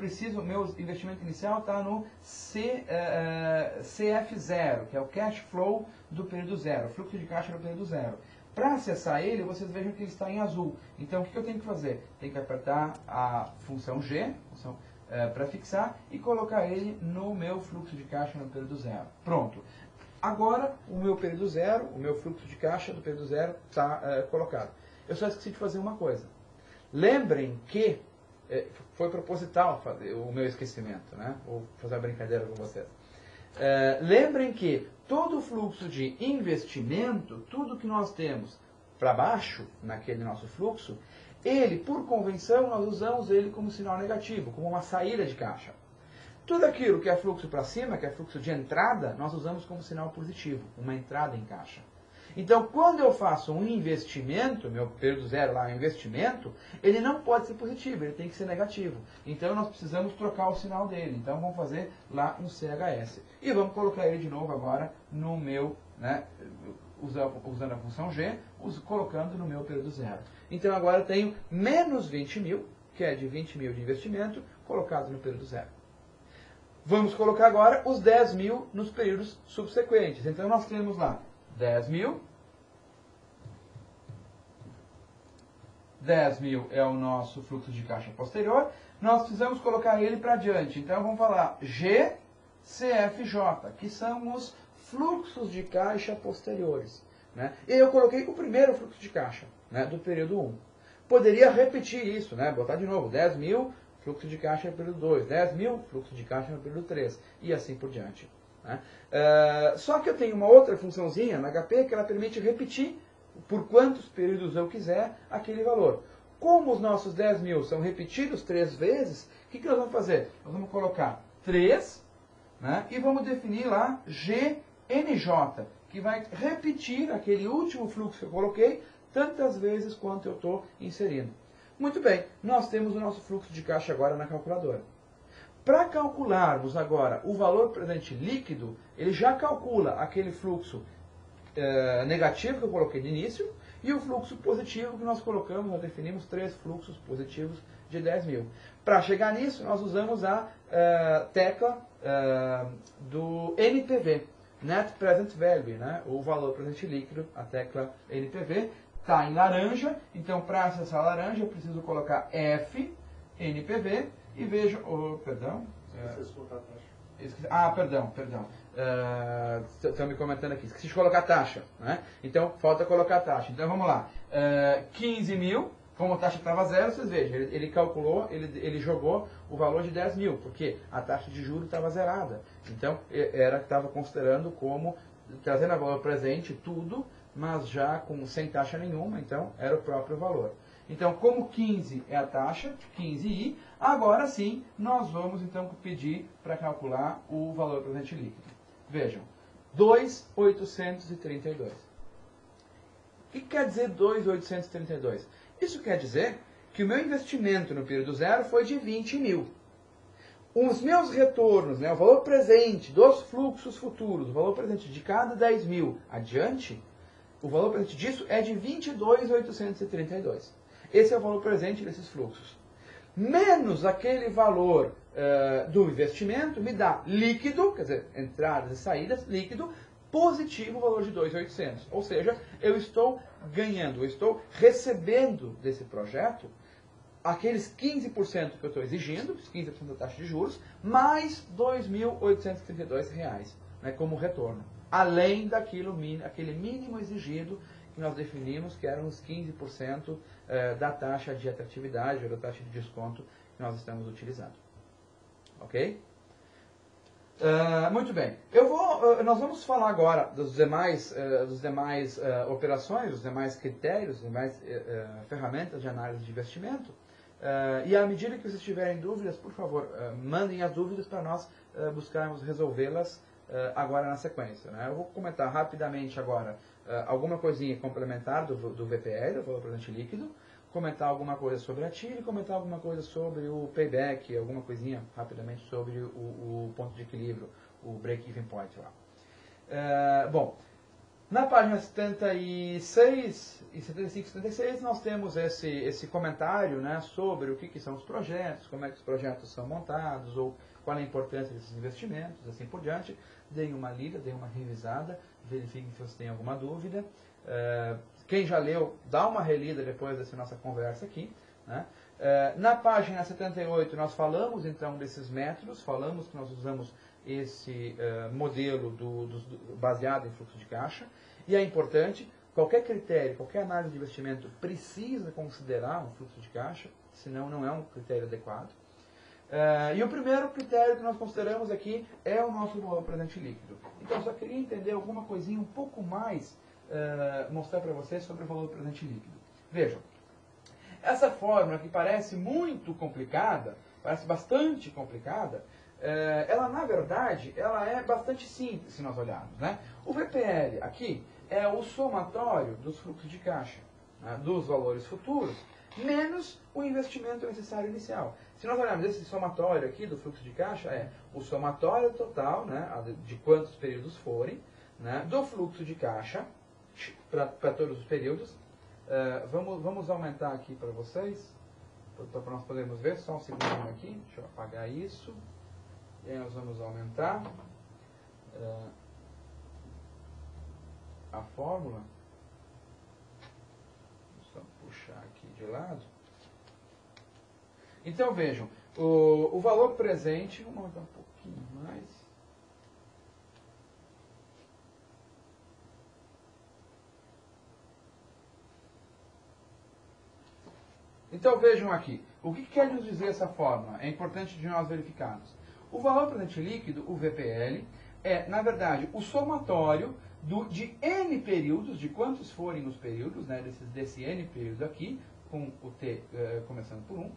investimento inicial está no CF0, que é o Cash Flow do período zero, fluxo de caixa do período zero. Para acessar ele, vocês vejam que ele está em azul. Então, o que eu tenho que fazer? Tenho que apertar a função G, para fixar, e colocar ele no meu fluxo de caixa no período zero. Pronto. Agora, o meu período zero, o meu fluxo de caixa do período zero está colocado. Eu só esqueci de fazer uma coisa. Lembrem que foi proposital fazer o meu esquecimento, né? Vou fazer uma brincadeira com vocês. Lembrem que todo o fluxo de investimento, tudo que nós temos para baixo, naquele nosso fluxo, ele, por convenção, nós usamos ele como sinal negativo, como uma saída de caixa. Tudo aquilo que é fluxo para cima, que é fluxo de entrada, nós usamos como sinal positivo, uma entrada em caixa. Então, quando eu faço um investimento, meu período zero lá, um investimento, ele não pode ser positivo, ele tem que ser negativo. Então, nós precisamos trocar o sinal dele. Então, vamos fazer lá um CHS. E vamos colocar ele de novo agora no meu, né, usando a função G, colocando no meu período zero. Então, agora eu tenho menos 20 mil, que é de 20 mil de investimento, colocado no período zero. Vamos colocar agora os 10 mil nos períodos subsequentes. Então, nós temos lá 10 mil. 10 mil é o nosso fluxo de caixa posterior. Nós precisamos colocar ele para adiante. Então, vamos falar GCFJ, que são os fluxos de caixa posteriores. Né? E eu coloquei o primeiro fluxo de caixa, né, do período 1. Poderia repetir isso, né, botar de novo 10 mil, fluxo de caixa no período 2, 10 mil, fluxo de caixa no período 3, e assim por diante. Né? Só que eu tenho uma outra funçãozinha na HP que ela permite repetir por quantos períodos eu quiser aquele valor. Como os nossos 10 mil são repetidos 3 vezes, o que nós vamos fazer? Nós vamos colocar 3, né, e vamos definir lá GNJ, que vai repetir aquele último fluxo que eu coloquei tantas vezes quanto eu estou inserindo. Muito bem, nós temos o nosso fluxo de caixa agora na calculadora. Para calcularmos agora o valor presente líquido, ele já calcula aquele fluxo negativo que eu coloquei no início e o fluxo positivo que nós colocamos, nós definimos 3 fluxos positivos de 10 mil. Para chegar nisso, nós usamos a tecla do NPV, Net Present Value, né? O valor presente líquido, a tecla NPV. Está em laranja, então para acessar a laranja eu preciso colocar F, NPV, e vejo, perdão. Perdão. Estão me comentando aqui, esqueci de colocar a taxa, né? Então falta colocar a taxa. Então vamos lá, 15 mil, como a taxa estava zero, vocês vejam, ele calculou, ele jogou o valor de 10 mil, porque a taxa de juros estava zerada. Então estava considerando como, trazendo a valor presente tudo, mas já sem taxa nenhuma, então era o próprio valor. Então, como 15 é a taxa, 15i, agora sim, nós vamos então pedir para calcular o valor presente líquido. Vejam, 2.832. O que quer dizer 2.832? Isso quer dizer que o meu investimento no período zero foi de 20 mil. Os meus retornos, né, o valor presente dos fluxos futuros, o valor presente de cada 10 mil adiante, o valor presente disso é de 22.832. Esse é o valor presente desses fluxos. Menos aquele valor do investimento me dá líquido, quer dizer, entradas e saídas, líquido, positivo, o valor de 2.800. Ou seja, eu estou ganhando, eu estou recebendo desse projeto aqueles 15% que eu estou exigindo, os 15% da taxa de juros, mais R$ 2.832, né, como retorno. Além aquele mínimo exigido que nós definimos, que eram os 15% da taxa de atratividade ou da taxa de desconto que nós estamos utilizando. Ok? Muito bem. Nós vamos falar agora dos demais operações, dos demais critérios, das demais ferramentas de análise de investimento. E à medida que vocês tiverem dúvidas, por favor, mandem as dúvidas para nós buscarmos resolvê-las agora na sequência. Né? Eu vou comentar rapidamente agora alguma coisinha complementar do VPL, o valor presente líquido, comentar alguma coisa sobre a TIR e comentar alguma coisa sobre o payback, alguma coisinha rapidamente sobre o ponto de equilíbrio, o break-even point lá. Bom, na página 76 e 75 e 76 nós temos esse comentário, né, sobre o que são os projetos, como é que os projetos são montados, ou qual é a importância desses investimentos, assim por diante. Deem uma lida, deem uma revisada, verifiquem se você tem alguma dúvida. Quem já leu, dá uma relida depois dessa nossa conversa aqui. Né? Na página 78 nós falamos então desses métodos, falamos que nós usamos esse modelo baseado em fluxo de caixa. E é importante, qualquer critério, qualquer análise de investimento precisa considerar um fluxo de caixa, senão não é um critério adequado. E o primeiro critério que nós consideramos aqui é o nosso valor presente líquido. Então, só queria entender alguma coisinha um pouco mais, mostrar para vocês sobre o valor presente líquido. Vejam, essa fórmula que parece muito complicada, parece bastante complicada, ela na verdade ela é bastante simples se nós olharmos. Né? O VPL aqui é o somatório dos fluxos de caixa, né, dos valores futuros, menos o investimento necessário inicial. Se nós olharmos esse somatório aqui do fluxo de caixa, é o somatório total, né, de quantos períodos forem, né, do fluxo de caixa para todos os períodos. Vamos aumentar aqui para vocês, para nós podermos ver, só um segundinho aqui, deixa eu apagar isso. E aí nós vamos aumentar a fórmula. Só puxar aqui de lado. Então vejam, o valor presente, vamos aumentar um pouquinho mais. Então vejam aqui, o que quer nos dizer essa fórmula? É importante de nós verificarmos. O valor presente líquido, o VPL, é, na verdade, o somatório de N períodos, de quantos forem os períodos, né, desse N período aqui, com o T começando por 1,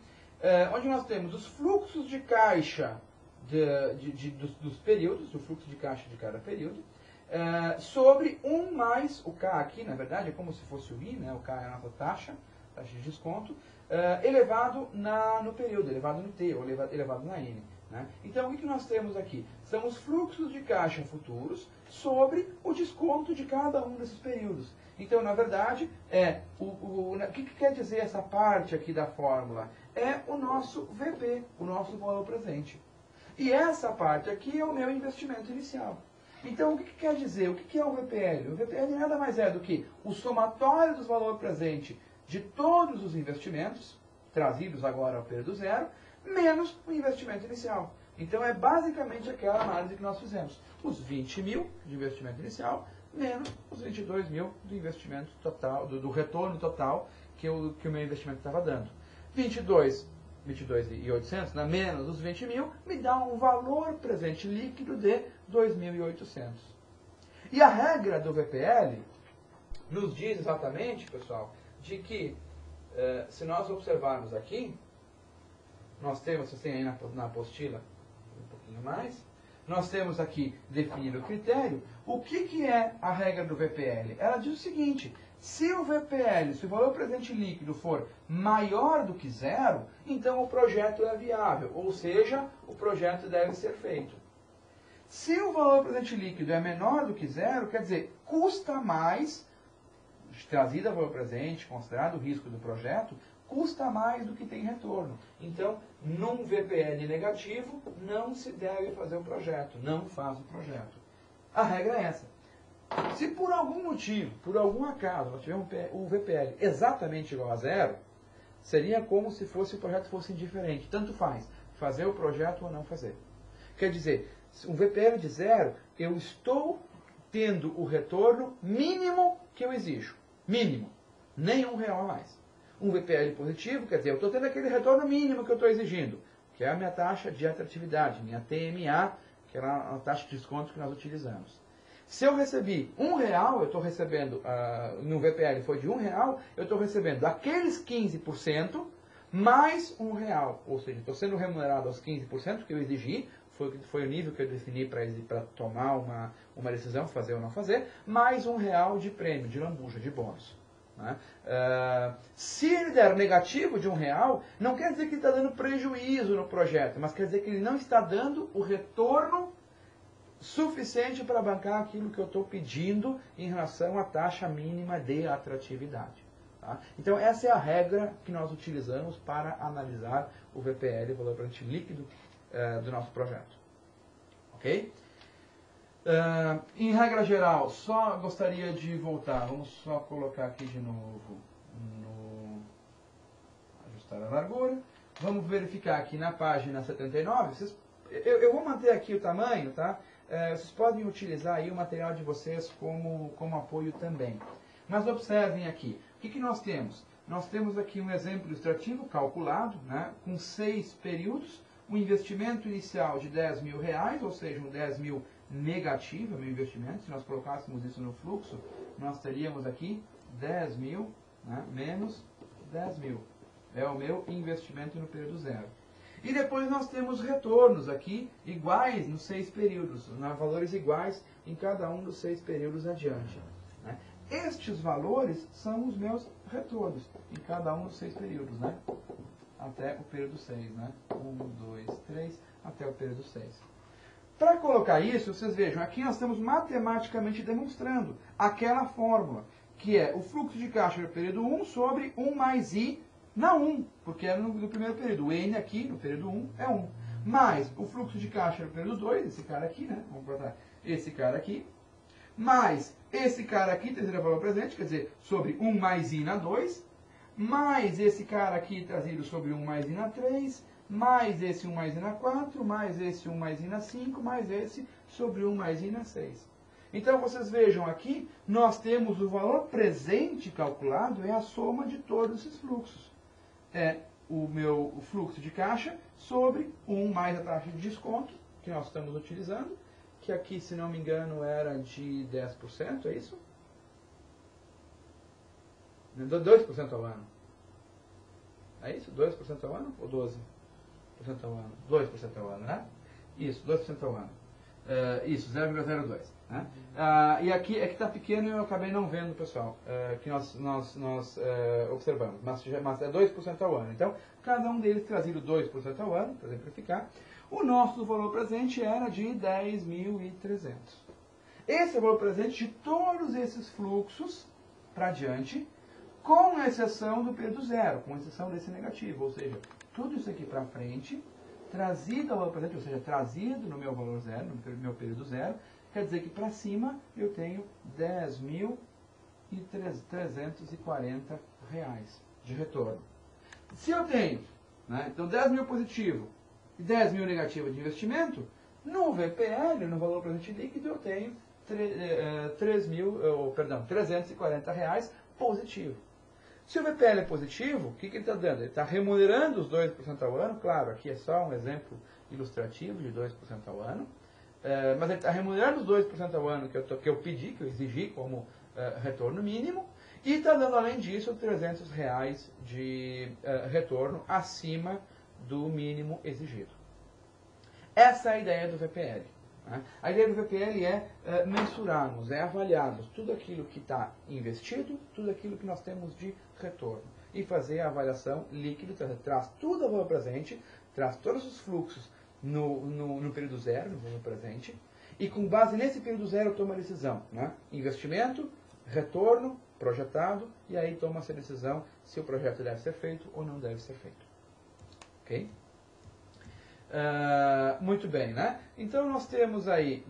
onde nós temos os fluxos de caixa dos períodos, do fluxo de caixa de cada período, sobre 1 mais o K aqui, na verdade, é como se fosse o I, né, o K é a nossa taxa de desconto, elevado no período, elevado no T, ou elevado na N. Né? Então, o que nós temos aqui? São os fluxos de caixa futuros sobre o desconto de cada um desses períodos. Então, na verdade, o que quer dizer essa parte aqui da fórmula? É o nosso VP, o nosso valor presente. E essa parte aqui é o meu investimento inicial. Então, o que quer dizer? O que é o VPL? O VPL nada mais é do que o somatório dos valores presentes de todos os investimentos, trazidos agora ao período zero, menos o investimento inicial. Então é basicamente aquela análise que nós fizemos. Os 20 mil de investimento inicial, menos os 22 mil do investimento total, do retorno total que o meu investimento estava dando. 22.800, né, menos os 20 mil, me dá um valor presente líquido de 2.800. E a regra do VPL nos diz exatamente, pessoal, de que, se nós observarmos aqui, nós temos, vocês têm aí na apostila um pouquinho mais, nós temos aqui definido o critério. O que é a regra do VPL? Ela diz o seguinte: se o VPL, se o valor presente líquido for maior do que zero, então o projeto é viável, ou seja, o projeto deve ser feito. Se o valor presente líquido é menor do que zero, quer dizer, custa mais, trazido a valor presente, considerado o risco do projeto, custa mais do que tem retorno. Então, num VPL negativo, não se deve fazer o projeto, não faz o projeto. A regra é essa. Se por algum motivo, por algum acaso, nós tivermos o VPL exatamente igual a zero, seria como se o projeto fosse indiferente. Tanto faz fazer o projeto ou não fazer. Quer dizer, um VPL de zero, eu estou tendo o retorno mínimo que eu exijo. Mínimo. Nem R$1 a mais. Um VPL positivo, quer dizer, eu estou tendo aquele retorno mínimo que eu estou exigindo, que é a minha taxa de atratividade, minha TMA, que é a taxa de desconto que nós utilizamos. Se eu recebi R$1, eu estou recebendo, no VPL foi de R$1, eu estou recebendo aqueles 15% mais R$1. Ou seja, estou sendo remunerado aos 15% que eu exigi, foi o nível que eu defini para tomar uma decisão, fazer ou não fazer, mais R$1 de prêmio, de lambuja, de bônus. Né? Se ele der negativo de R$1, não quer dizer que ele está dando prejuízo no projeto, mas quer dizer que ele não está dando o retorno suficiente para bancar aquilo que eu estou pedindo em relação à taxa mínima de atratividade. Tá? Então essa é a regra que nós utilizamos para analisar o VPL, o valor presente líquido, do nosso projeto. Ok? Em regra geral, só gostaria de voltar, vamos só colocar aqui de novo, ajustar a largura, vamos verificar aqui na página 79, eu vou manter aqui o tamanho, tá? Vocês podem utilizar aí o material de vocês como apoio também. Mas observem aqui, o que nós temos? Nós temos aqui um exemplo ilustrativo calculado, né, com 6 períodos, um investimento inicial de R$10.000, ou seja, um 10 mil negativo, meu investimento. Se nós colocássemos isso no fluxo, nós teríamos aqui 10 mil, né, menos 10 mil. É o meu investimento no período zero. E depois nós temos retornos aqui, iguais nos 6 períodos, valores iguais em cada um dos 6 períodos adiante. Né? Estes valores são os meus retornos em cada um dos 6 períodos, né? Até o período 6. Né? 1, 2, 3, até o período 6. Para colocar isso, vocês vejam, aqui nós estamos matematicamente demonstrando aquela fórmula, que é o fluxo de caixa do período 1 sobre 1 mais I na 1, porque era no primeiro período. O N aqui, no período 1, é 1. Mais o fluxo de caixa no período 2, esse cara aqui, né? Vamos botar esse cara aqui. Mais esse cara aqui, terceiro valor presente, quer dizer, sobre 1 mais I na 2. Mais esse cara aqui trazido sobre 1 mais I na 3. Mais esse 1 mais I na 4. Mais esse 1 mais I na 5. Mais esse sobre 1 mais I na 6. Então, vocês vejam aqui, nós temos o valor presente calculado, é a soma de todos esses fluxos. É o fluxo de caixa sobre 1 mais a taxa de desconto, que nós estamos utilizando, que aqui, se não me engano, era de 10%, é isso? 2% ao ano. É isso? 2% ao ano ou 12% ao ano? 2% ao ano, né? Isso, 2% ao ano. Isso, 0,02. Né? E aqui é que está pequeno e eu acabei não vendo, pessoal, que nós observamos, mas é 2% ao ano. Então, cada um deles trazido 2% ao ano, para exemplificar, o nosso valor presente era de 10.300. Esse é o valor presente de todos esses fluxos para diante, com exceção do período zero, com exceção desse negativo, ou seja, tudo isso aqui para frente, trazido ao valor presente, ou seja, trazido no meu valor zero, no meu período zero, quer dizer que para cima eu tenho R$10.340 de retorno. Se eu tenho, né, então 10 mil positivo e 10 mil negativo de investimento, no VPL, no valor presente líquido, eu tenho R$340 positivo. Se o VPL é positivo, o que ele está dando? Ele está remunerando os 2% ao ano, claro, aqui é só um exemplo ilustrativo de 2% ao ano, mas ele está remunerando os 2% ao ano que eu pedi, que eu exigi como retorno mínimo, e está dando, além disso, R$300 de retorno acima do mínimo exigido. Essa é a ideia do VPL. Né? A ideia do VPL é mensurarmos, é avaliarmos tudo aquilo que está investido, tudo aquilo que nós temos de retorno. E fazer a avaliação líquida, traz tudo ao valor presente, traz todos os fluxos no período zero, no valor presente, e com base nesse período zero toma a decisão. Né? Investimento, retorno, projetado, e aí toma-se a decisão se o projeto deve ser feito ou não deve ser feito. Ok? Muito bem, né? Então nós temos aí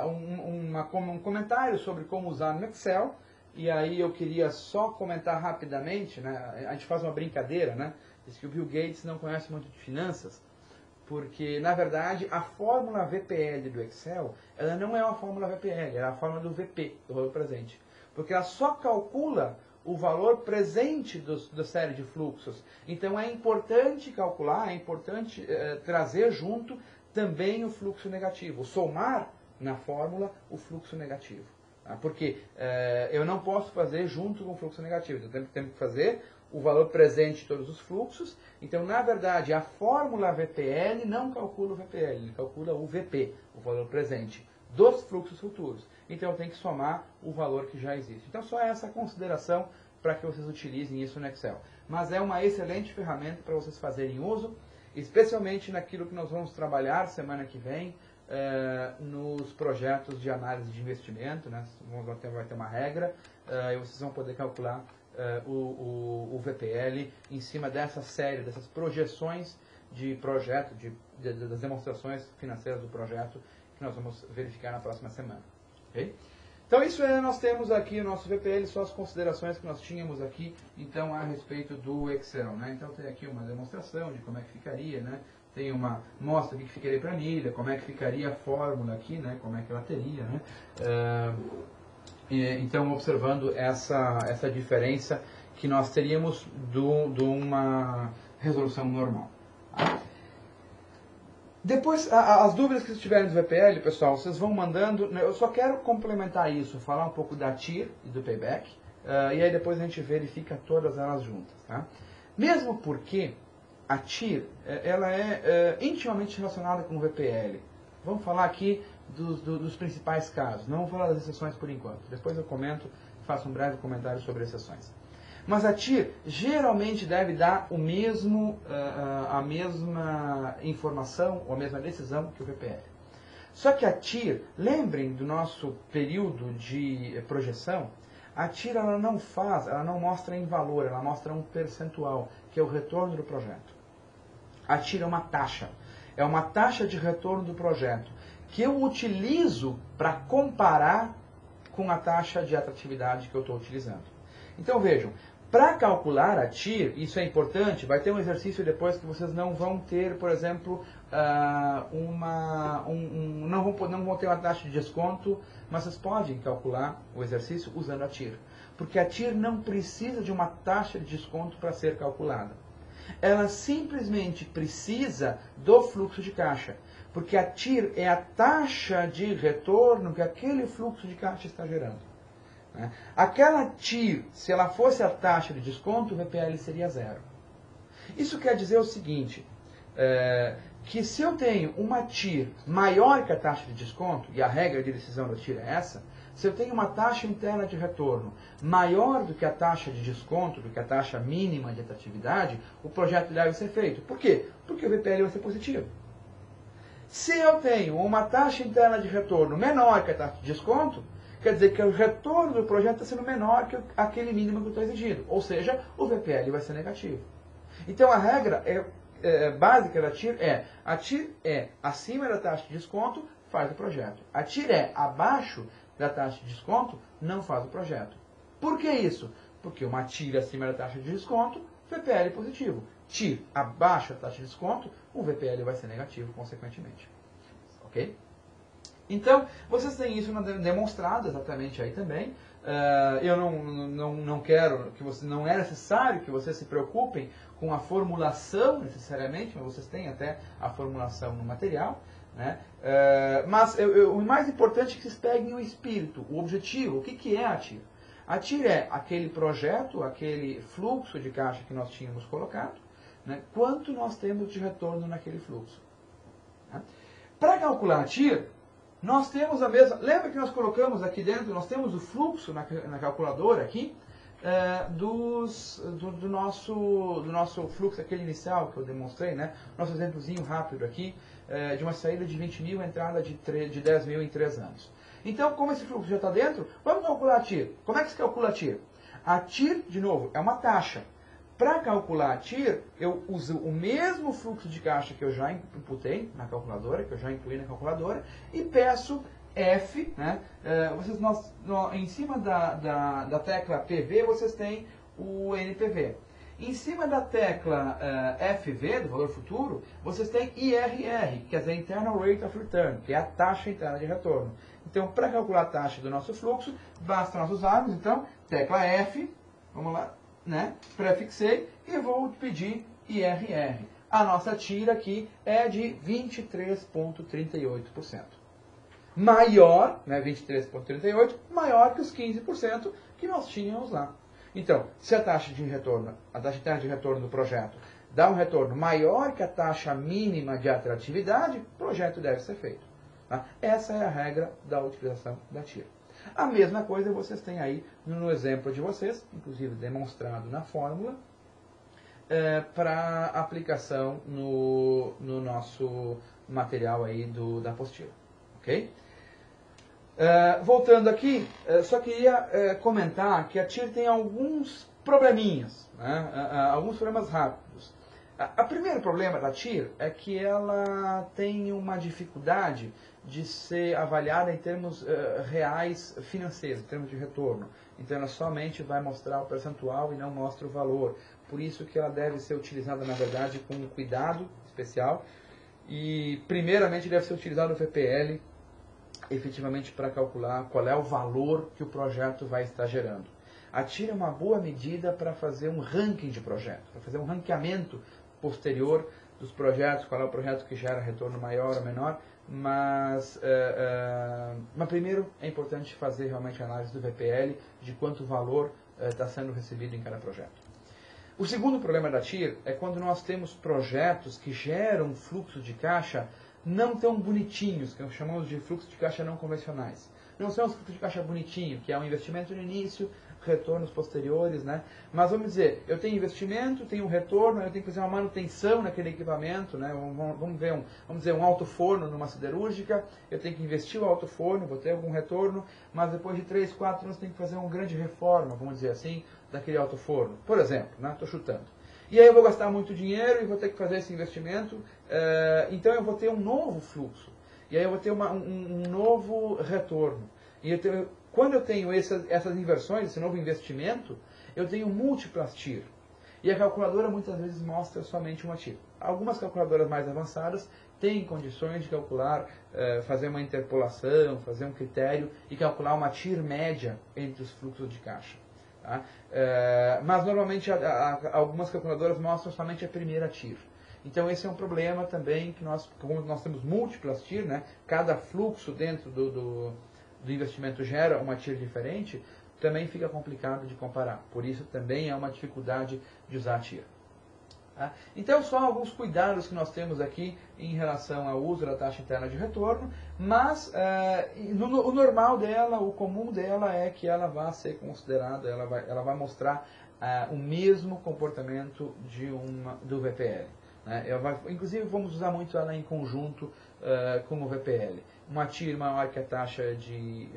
um comentário sobre como usar no Excel, e aí eu queria só comentar rapidamente, né? A gente faz uma brincadeira, né? Diz que o Bill Gates não conhece muito de finanças, porque na verdade a fórmula VPL do Excel, ela não é uma fórmula VPL, ela é a fórmula do VP, do valor presente, porque ela só calcula o valor presente da série de fluxos. Então é importante calcular, é importante trazer junto também o fluxo negativo, somar na fórmula o fluxo negativo. Tá? Porque eu não posso fazer junto com o fluxo negativo, então tenho que fazer o valor presente de todos os fluxos. Então, na verdade, a fórmula VPL não calcula o VPL, ele calcula o VP, o valor presente dos fluxos futuros. Então, eu tenho que somar o valor que já existe. Então, só essa consideração para que vocês utilizem isso no Excel. Mas é uma excelente ferramenta para vocês fazerem uso, especialmente naquilo que nós vamos trabalhar semana que vem, nos projetos de análise de investimento, né? Vai ter uma regra, e vocês vão poder calcular o VPL em cima dessa série, dessas projeções de projeto, das demonstrações financeiras do projeto, que nós vamos verificar na próxima semana. Okay? Então isso nós temos aqui o nosso VPL, só as considerações que nós tínhamos aqui, então, a respeito do Excel, né? Então tem aqui uma demonstração de como é que ficaria, né? Tem uma mostra de que ficaria a planilha, como é que ficaria a fórmula aqui, né? Como é que ela teria, né? Então, observando essa diferença que nós teríamos de uma resolução normal. Depois, as dúvidas que vocês tiverem do VPL, pessoal, vocês vão mandando. Eu só quero complementar isso, falar um pouco da TIR e do Payback, e aí depois a gente verifica todas elas juntas. Tá? Mesmo porque a TIR ela é intimamente relacionada com o VPL. Vamos falar aqui dos principais casos, não vamos falar das exceções por enquanto. Depois eu comento, faço um breve comentário sobre exceções. Mas a TIR geralmente deve dar a mesma informação ou a mesma decisão que o VPL. Só que a TIR, lembrem do nosso período de projeção, a TIR ela não mostra em valor, ela mostra um percentual, que é o retorno do projeto. A TIR é uma taxa de retorno do projeto, que eu utilizo para comparar com a taxa de atratividade que eu estou utilizando. Então vejam, para calcular a TIR, isso é importante, vai ter um exercício depois que vocês não vão ter, por exemplo, não vão ter uma taxa de desconto, mas vocês podem calcular o exercício usando a TIR. Porque a TIR não precisa de uma taxa de desconto para ser calculada. Ela simplesmente precisa do fluxo de caixa. Porque a TIR é a taxa de retorno que aquele fluxo de caixa está gerando. Aquela TIR, se ela fosse a taxa de desconto, o VPL seria zero. Isso quer dizer o seguinte, que se eu tenho uma TIR maior que a taxa de desconto, e a regra de decisão da TIR é essa, se eu tenho uma taxa interna de retorno maior do que a taxa de desconto, do que a taxa mínima de atratividade, o projeto deve ser feito. Por quê? Porque o VPL vai ser positivo. Se eu tenho uma taxa interna de retorno menor que a taxa de desconto, quer dizer que o retorno do projeto está sendo menor que aquele mínimo que eu estou exigindo. Ou seja, o VPL vai ser negativo. Então a regra básica da TIR a TIR é acima da taxa de desconto, faz o projeto. A TIR é abaixo da taxa de desconto, não faz o projeto. Por que isso? Porque uma TIR acima da taxa de desconto, VPL positivo. TIR abaixo da taxa de desconto, o VPL vai ser negativo, consequentemente. Ok? Então, vocês têm isso demonstrado exatamente aí também. Eu não quero que você, não é necessário que vocês se preocupem com a formulação necessariamente, mas vocês têm até a formulação no material. Né? Mas o mais importante é que vocês peguem o espírito, o objetivo, o que é a TIR. A TIR é aquele projeto, aquele fluxo de caixa que nós tínhamos colocado, né? Quanto nós temos de retorno naquele fluxo. Né? Para calcular a TIR, nós temos a mesma... Lembra que nós colocamos aqui dentro, nós temos o fluxo na calculadora aqui, do nosso fluxo, aquele inicial que eu demonstrei, né? Nosso exemplozinho rápido aqui, de uma saída de 20 mil, entrada de 10 mil em 3 anos. Então, como esse fluxo já está dentro, vamos calcular a TIR. Como é que se calcula a TIR? A TIR, de novo, é uma taxa. Para calcular a TIR, eu uso o mesmo fluxo de caixa que eu já imputei na calculadora, que eu já incluí na calculadora, e peço F, né? Em cima da tecla PV, vocês têm o NPV. Em cima da tecla FV, do valor futuro, vocês têm IRR, quer dizer, Internal Rate of Return, que é a taxa interna de retorno. Então, para calcular a taxa do nosso fluxo, basta nós usarmos, então, tecla F, vamos lá, né? Prefixei e vou pedir IRR. A nossa TIR aqui é de 23,38%. Maior, né, 23,38%, maior que os 15% que nós tínhamos lá. Então, se a taxa de retorno, a taxa interna de retorno do projeto dá um retorno maior que a taxa mínima de atratividade, o projeto deve ser feito. Tá? Essa é a regra da utilização da TIR. A mesma coisa vocês têm aí no exemplo de vocês, inclusive demonstrado na fórmula, para aplicação no nosso material aí da apostila. Ok? Voltando aqui, só queria comentar que a TIR tem alguns probleminhas, né? Alguns problemas rápidos. O primeiro problema da TIR é que ela tem uma dificuldade de ser avaliada em termos reais financeiros, em termos de retorno. Então ela somente vai mostrar o percentual e não mostra o valor. Por isso que ela deve ser utilizada, na verdade, com um cuidado especial. E primeiramente deve ser utilizado o VPL, efetivamente para calcular qual é o valor que o projeto vai estar gerando. A TIR é uma boa medida para fazer um ranking de projeto, para fazer um ranqueamento posterior dos projetos, qual é o projeto que gera retorno maior ou menor, mas primeiro é importante fazer realmente a análise do VPL, de quanto valor está sendo recebido em cada projeto. O segundo problema da TIR é quando nós temos projetos que geram fluxo de caixa não tão bonitinhos, que nós chamamos de fluxos de caixa não convencionais. Não são os fluxos de caixa bonitinhos, que é um investimento no início, retornos posteriores, né? Mas vamos dizer, eu tenho investimento, tenho um retorno, eu tenho que fazer uma manutenção naquele equipamento, né? Vamos dizer, um alto-forno numa siderúrgica, eu tenho que investir o alto-forno, vou ter algum retorno, mas depois de 3, 4 anos tenho que fazer uma grande reforma, vamos dizer assim, daquele alto-forno. Por exemplo, né? Estou chutando. E aí eu vou gastar muito dinheiro e vou ter que fazer esse investimento, então eu vou ter um novo fluxo. E aí eu vou ter um novo retorno. E quando eu tenho essas inversões, esse novo investimento, eu tenho múltiplas TIR. E a calculadora muitas vezes mostra somente uma TIR. Algumas calculadoras mais avançadas têm condições de calcular, fazer uma interpolação, fazer um critério e calcular uma TIR média entre os fluxos de caixa. Tá? Mas normalmente algumas calculadoras mostram somente a primeira TIR. Então esse é um problema também, que como nós temos múltiplas TIR, né? Cada fluxo dentro do investimento gera uma TIR diferente, também fica complicado de comparar. Por isso também é uma dificuldade de usar a TIR. Tá? Então só alguns cuidados que nós temos aqui em relação ao uso da taxa interna de retorno, mas o normal dela, o comum dela é que ela vai ser considerada, ela vai mostrar o mesmo comportamento do VPL. Né? Inclusive vamos usar muito ela em conjunto com o VPL. Uma TIR maior que a taxa de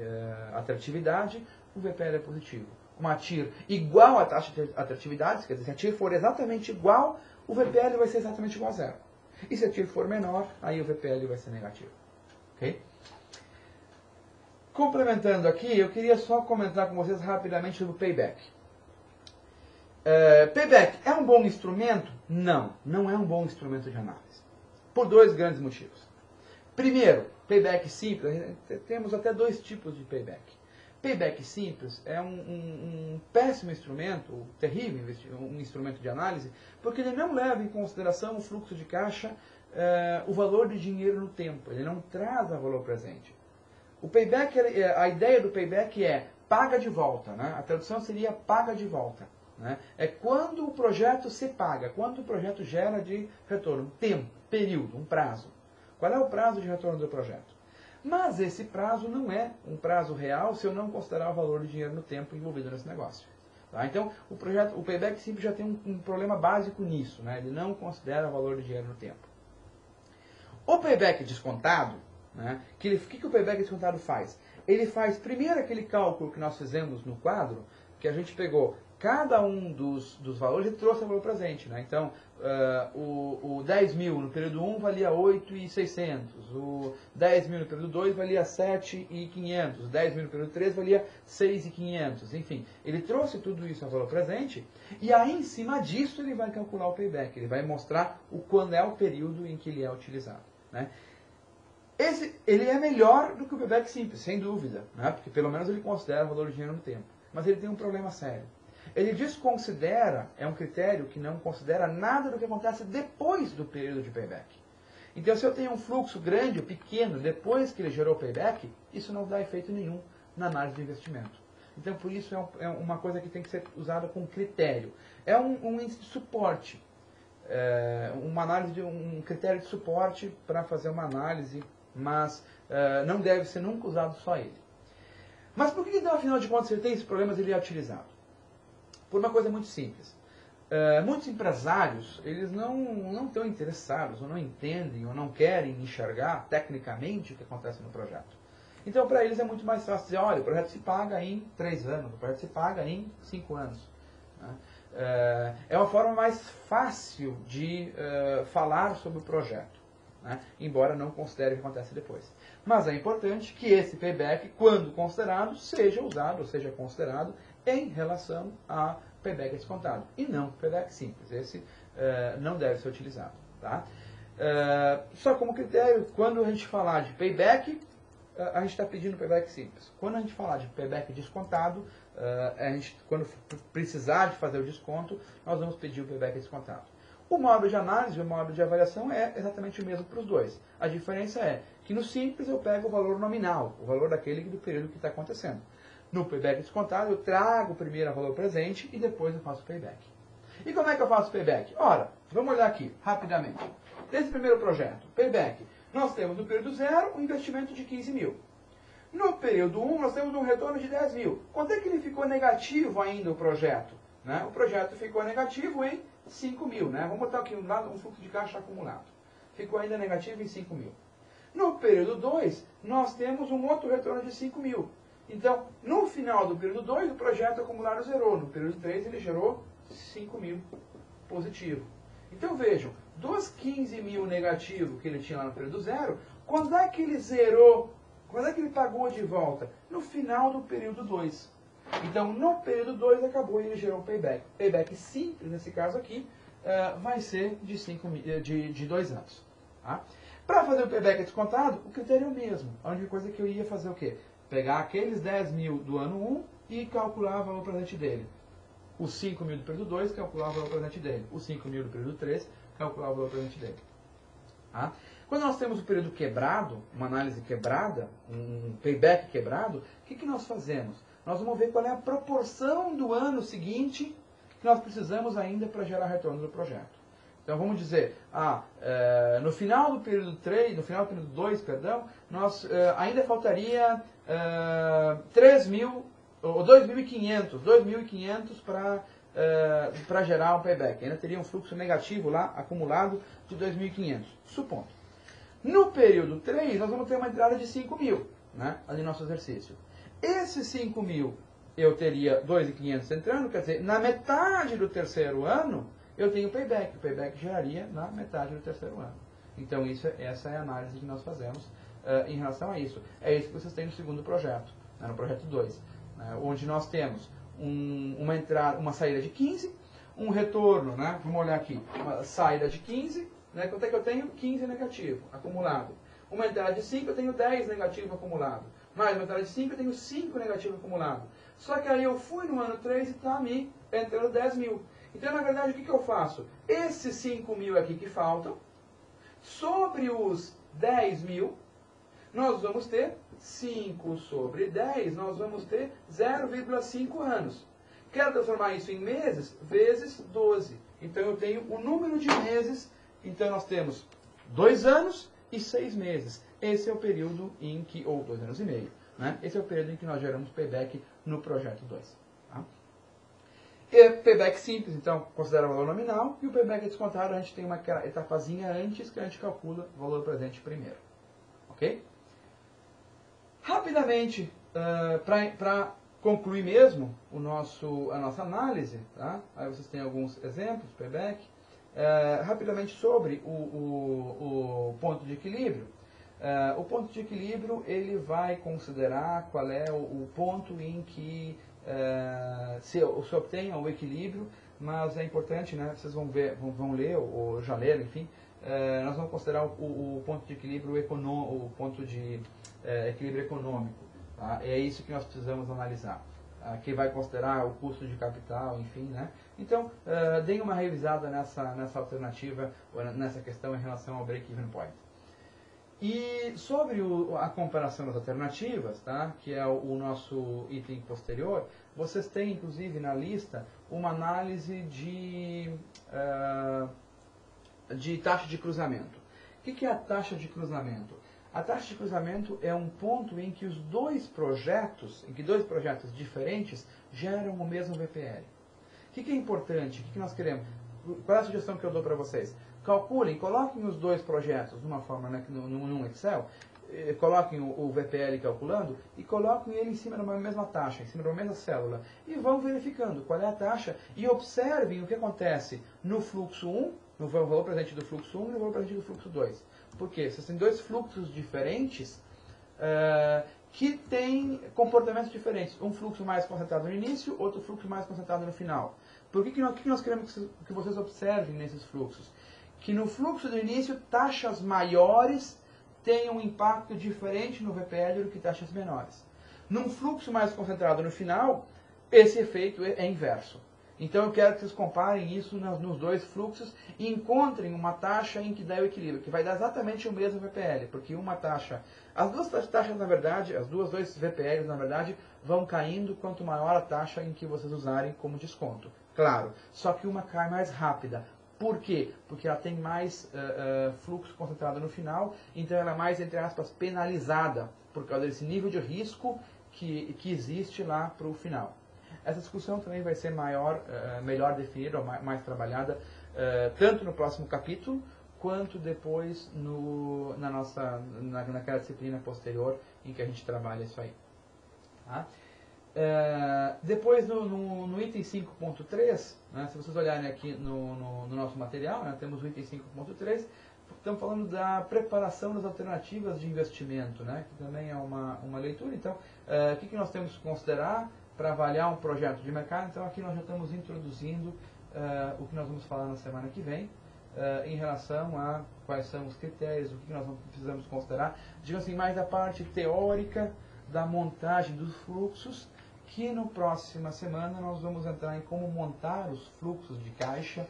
atratividade, o VPL é positivo. Uma TIR igual à taxa de atratividade, quer dizer, se a TIR for exatamente igual, o VPL vai ser exatamente igual a zero. E se a TIR for menor, aí o VPL vai ser negativo. Okay? Complementando aqui, eu queria só comentar com vocês rapidamente sobre o payback. Payback é um bom instrumento? Não, não é um bom instrumento de análise. Por dois grandes motivos. Primeiro, payback simples, temos até dois tipos de payback. Payback simples é um péssimo instrumento, terrível um instrumento de análise, porque ele não leva em consideração o fluxo de caixa, o valor de dinheiro no tempo, ele não traz o valor presente. O payback, a ideia do payback é paga de volta, né? A tradução seria paga de volta. Né? É quando o projeto se paga, quando o projeto gera de retorno, um tempo, período, um prazo. Qual é o prazo de retorno do projeto? Mas esse prazo não é um prazo real se eu não considerar o valor de dinheiro no tempo envolvido nesse negócio. Tá? Então, o payback simples já tem um problema básico nisso, né? Ele não considera o valor de dinheiro no tempo. O payback descontado, né? Que o payback descontado faz? Ele faz primeiro aquele cálculo que nós fizemos no quadro, que a gente pegou cada um dos valores e trouxe o valor presente. Né? Então, o 10 mil no período 1 valia 8.600, o 10 mil no período 2 valia 7.500, o 10 mil no período 3 valia 6.500, enfim. Ele trouxe tudo isso ao valor presente e aí, em cima disso, ele vai calcular o payback, ele vai mostrar quando é o período em que ele é utilizado. Né? Ele é melhor do que o payback simples, sem dúvida, né? Porque pelo menos ele considera o valor de dinheiro no tempo. Mas ele tem um problema sério. Ele desconsidera, é um critério que não considera nada do que acontece depois do período de payback. Então, se eu tenho um fluxo grande ou pequeno depois que ele gerou payback, isso não dá efeito nenhum na análise de investimento. Então, por isso é uma coisa que tem que ser usada com critério. É um índice de suporte, uma análise um critério de suporte para fazer uma análise, mas não deve ser nunca usado só ele. Mas por que, então, afinal de contas, ele tem esses problemas e ele é utilizado? Por uma coisa muito simples. Muitos empresários, eles não estão interessados, ou não entendem, ou não querem enxergar tecnicamente o que acontece no projeto. Então, para eles é muito mais fácil dizer, olha, o projeto se paga em 3 anos, o projeto se paga em 5 anos. É uma forma mais fácil de falar sobre o projeto, né? Embora não considere o que acontece depois. Mas é importante que esse payback, quando considerado, seja usado, ou seja considerado em relação a payback descontado, e não payback simples. Esse não deve ser utilizado. Tá? Só como critério, quando a gente falar de payback, a gente está pedindo payback simples. Quando a gente falar de payback descontado, quando precisar de fazer o desconto, nós vamos pedir o payback descontado. O módulo de análise e o módulo de avaliação é exatamente o mesmo para os dois. A diferença é que no simples eu pego o valor nominal, o valor do período que está acontecendo. No payback descontado, eu trago primeiro o valor presente e depois eu faço o payback. E como é que eu faço o payback? Ora, vamos olhar aqui, rapidamente. Nesse primeiro projeto, payback, nós temos no período 0 um investimento de 15 mil. No período 1, nós temos um retorno de 10 mil. Quanto é que ele ficou negativo ainda, o projeto? Né? O projeto ficou negativo em 5 mil. Né? Vamos botar aqui um fluxo de caixa acumulado. Ficou ainda negativo em 5 mil. No período 2, nós temos um outro retorno de 5 mil. Então, no final do período 2, o projeto acumulado zerou. No período 3, ele gerou 5 mil positivo. Então, vejam, dos 15 mil negativo que ele tinha lá no período 0, quando é que ele zerou? Quando é que ele pagou de volta? No final do período 2. Então, no período 2 acabou e ele gerou um payback. Payback simples, nesse caso aqui, vai ser de 2 anos. Tá? Para fazer o payback descontado, o critério é o mesmo. A única coisa que eu ia fazer o quê? Pegar aqueles 10 mil do ano 1 e calcular o valor presente dele. Os 5 mil do período 2, calcular o valor presente dele. Os 5 mil do período 3, calcular o valor presente dele. Tá? Quando nós temos o período quebrado, uma análise quebrada, um payback quebrado, o que nós fazemos? Nós vamos ver qual é a proporção do ano seguinte que nós precisamos ainda para gerar retorno do projeto. Então vamos dizer, no final do período 3, no final do período 2, perdão, nós ainda faltaria 3 mil, ou 2.500 para gerar um payback. Ainda teria um fluxo negativo lá, acumulado, de 2.500, supondo. No período 3, nós vamos ter uma entrada de 5 mil, né, ali no nosso exercício. Esses 5 mil, eu teria 2.500 entrando, quer dizer, na metade do terceiro ano, eu tenho payback. O payback geraria na metade do terceiro ano. Então, essa é a análise que nós fazemos em relação a isso. É isso que vocês têm no segundo projeto, né, no projeto 2, né, onde nós temos uma saída de 15, um retorno, né, vamos olhar aqui, uma saída de 15, né, quanto é que eu tenho? 15 negativo, acumulado. Uma entrada de 5, eu tenho 10 negativo acumulado. Mais uma entrada de 5, eu tenho 5 negativo acumulado. Só que aí eu fui no ano 3 e está me entrando 10 mil. Então, na verdade, o que eu faço? Esses 5 mil aqui que faltam, sobre os 10 mil, nós vamos ter 5 sobre 10, nós vamos ter 0,5 anos. Quero transformar isso em meses, vezes 12. Então, eu tenho o número de meses. Então, nós temos 2 anos e 6 meses. Esse é o período em que, ou 2 anos e meio, né? Esse é o período em que nós geramos payback no projeto 2. Tá? E payback simples, então, considera o valor nominal, e o payback descontado, a gente tem uma etapazinha antes que a gente calcula o valor presente primeiro. Ok? Rapidamente, para concluir mesmo a nossa análise, tá? Aí vocês têm alguns exemplos, payback, rapidamente sobre o ponto de equilíbrio. O ponto de equilíbrio, ele vai considerar qual é o ponto em que se obtenha o equilíbrio, mas é importante, né, vocês vão ler, ou já leram, enfim, nós vamos considerar o ponto de equilíbrio o ponto de equilíbrio econômico. Tá? É isso que nós precisamos analisar. Que vai considerar o custo de capital, enfim, né? Então, deem uma revisada nessa alternativa, nessa questão em relação ao break-even point. E sobre a comparação das alternativas, tá? Que é o nosso item posterior, vocês têm inclusive na lista uma análise de taxa de cruzamento. O que é a taxa de cruzamento? A taxa de cruzamento é um ponto em que dois projetos diferentes geram o mesmo VPL. O que é importante? O que nós queremos? Qual é a sugestão que eu dou para vocês? Calculem, coloquem os dois projetos de uma forma, né, num Excel, coloquem o VPL calculando e coloquem ele em cima de uma mesma taxa, em cima de uma mesma célula. E vão verificando qual é a taxa e observem o que acontece no fluxo 1, no valor presente do fluxo 1 e no valor presente do fluxo 2. Por quê? Vocês têm dois fluxos diferentes que têm comportamentos diferentes. Um fluxo mais concentrado no início, outro fluxo mais concentrado no final. Por que nós queremos que vocês observem nesses fluxos? Que no fluxo do início, taxas maiores têm um impacto diferente no VPL do que taxas menores. Num fluxo mais concentrado no final, esse efeito é inverso. Então eu quero que vocês comparem isso nos dois fluxos e encontrem uma taxa em que dá o equilíbrio, que vai dar exatamente o mesmo VPL, porque uma taxa, as duas taxas na verdade, dois VPLs na verdade, vão caindo quanto maior a taxa em que vocês usarem como desconto. Claro, só que uma cai mais rápida. Por quê? Porque ela tem mais fluxo concentrado no final, então ela é mais, entre aspas, penalizada por causa desse nível de risco que existe lá para o final. Essa discussão também vai ser melhor definida, ou mais trabalhada, tanto no próximo capítulo, quanto depois naquela disciplina posterior em que a gente trabalha isso aí. Tá? Depois no item 5.3, né, se vocês olharem aqui no nosso material, né, temos o item 5.3, estamos falando da preparação das alternativas de investimento, né, que também é uma leitura. Então, o que nós temos que considerar para avaliar um projeto de mercado? Então, aqui nós já estamos introduzindo o que nós vamos falar na semana que vem, em relação a quais são os critérios, o que nós precisamos considerar, digamos assim, mais da parte teórica da montagem dos fluxos, que na próxima semana nós vamos entrar em como montar os fluxos de caixa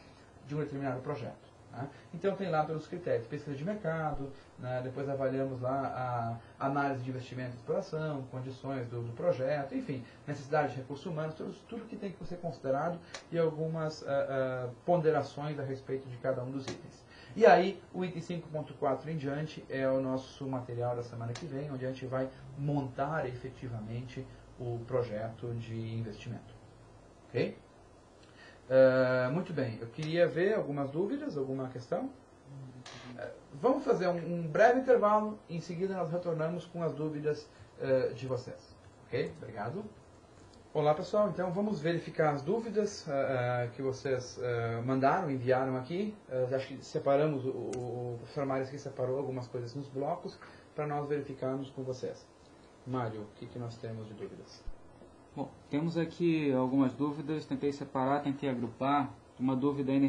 de um determinado projeto. Né? Então tem lá pelos critérios, pesquisa de mercado, né? Depois avaliamos lá a análise de investimento e exploração, condições do projeto, enfim, necessidade de recursos humanos, tudo que tem que ser considerado e algumas ponderações a respeito de cada um dos itens. E aí, o item 5.4 em diante é o nosso material da semana que vem, onde a gente vai montar efetivamente o projeto de investimento. Ok? Muito bem, eu queria ver algumas dúvidas, alguma questão. Vamos fazer um breve intervalo, em seguida nós retornamos com as dúvidas de vocês. Ok? Obrigado. Olá pessoal, então vamos verificar as dúvidas que vocês enviaram aqui. Acho que separamos, o professor Mário aqui separou algumas coisas nos blocos para nós verificarmos com vocês. Mário, o que nós temos de dúvidas? Bom, temos aqui algumas dúvidas, tentei separar, tentei agrupar. Uma dúvida ainda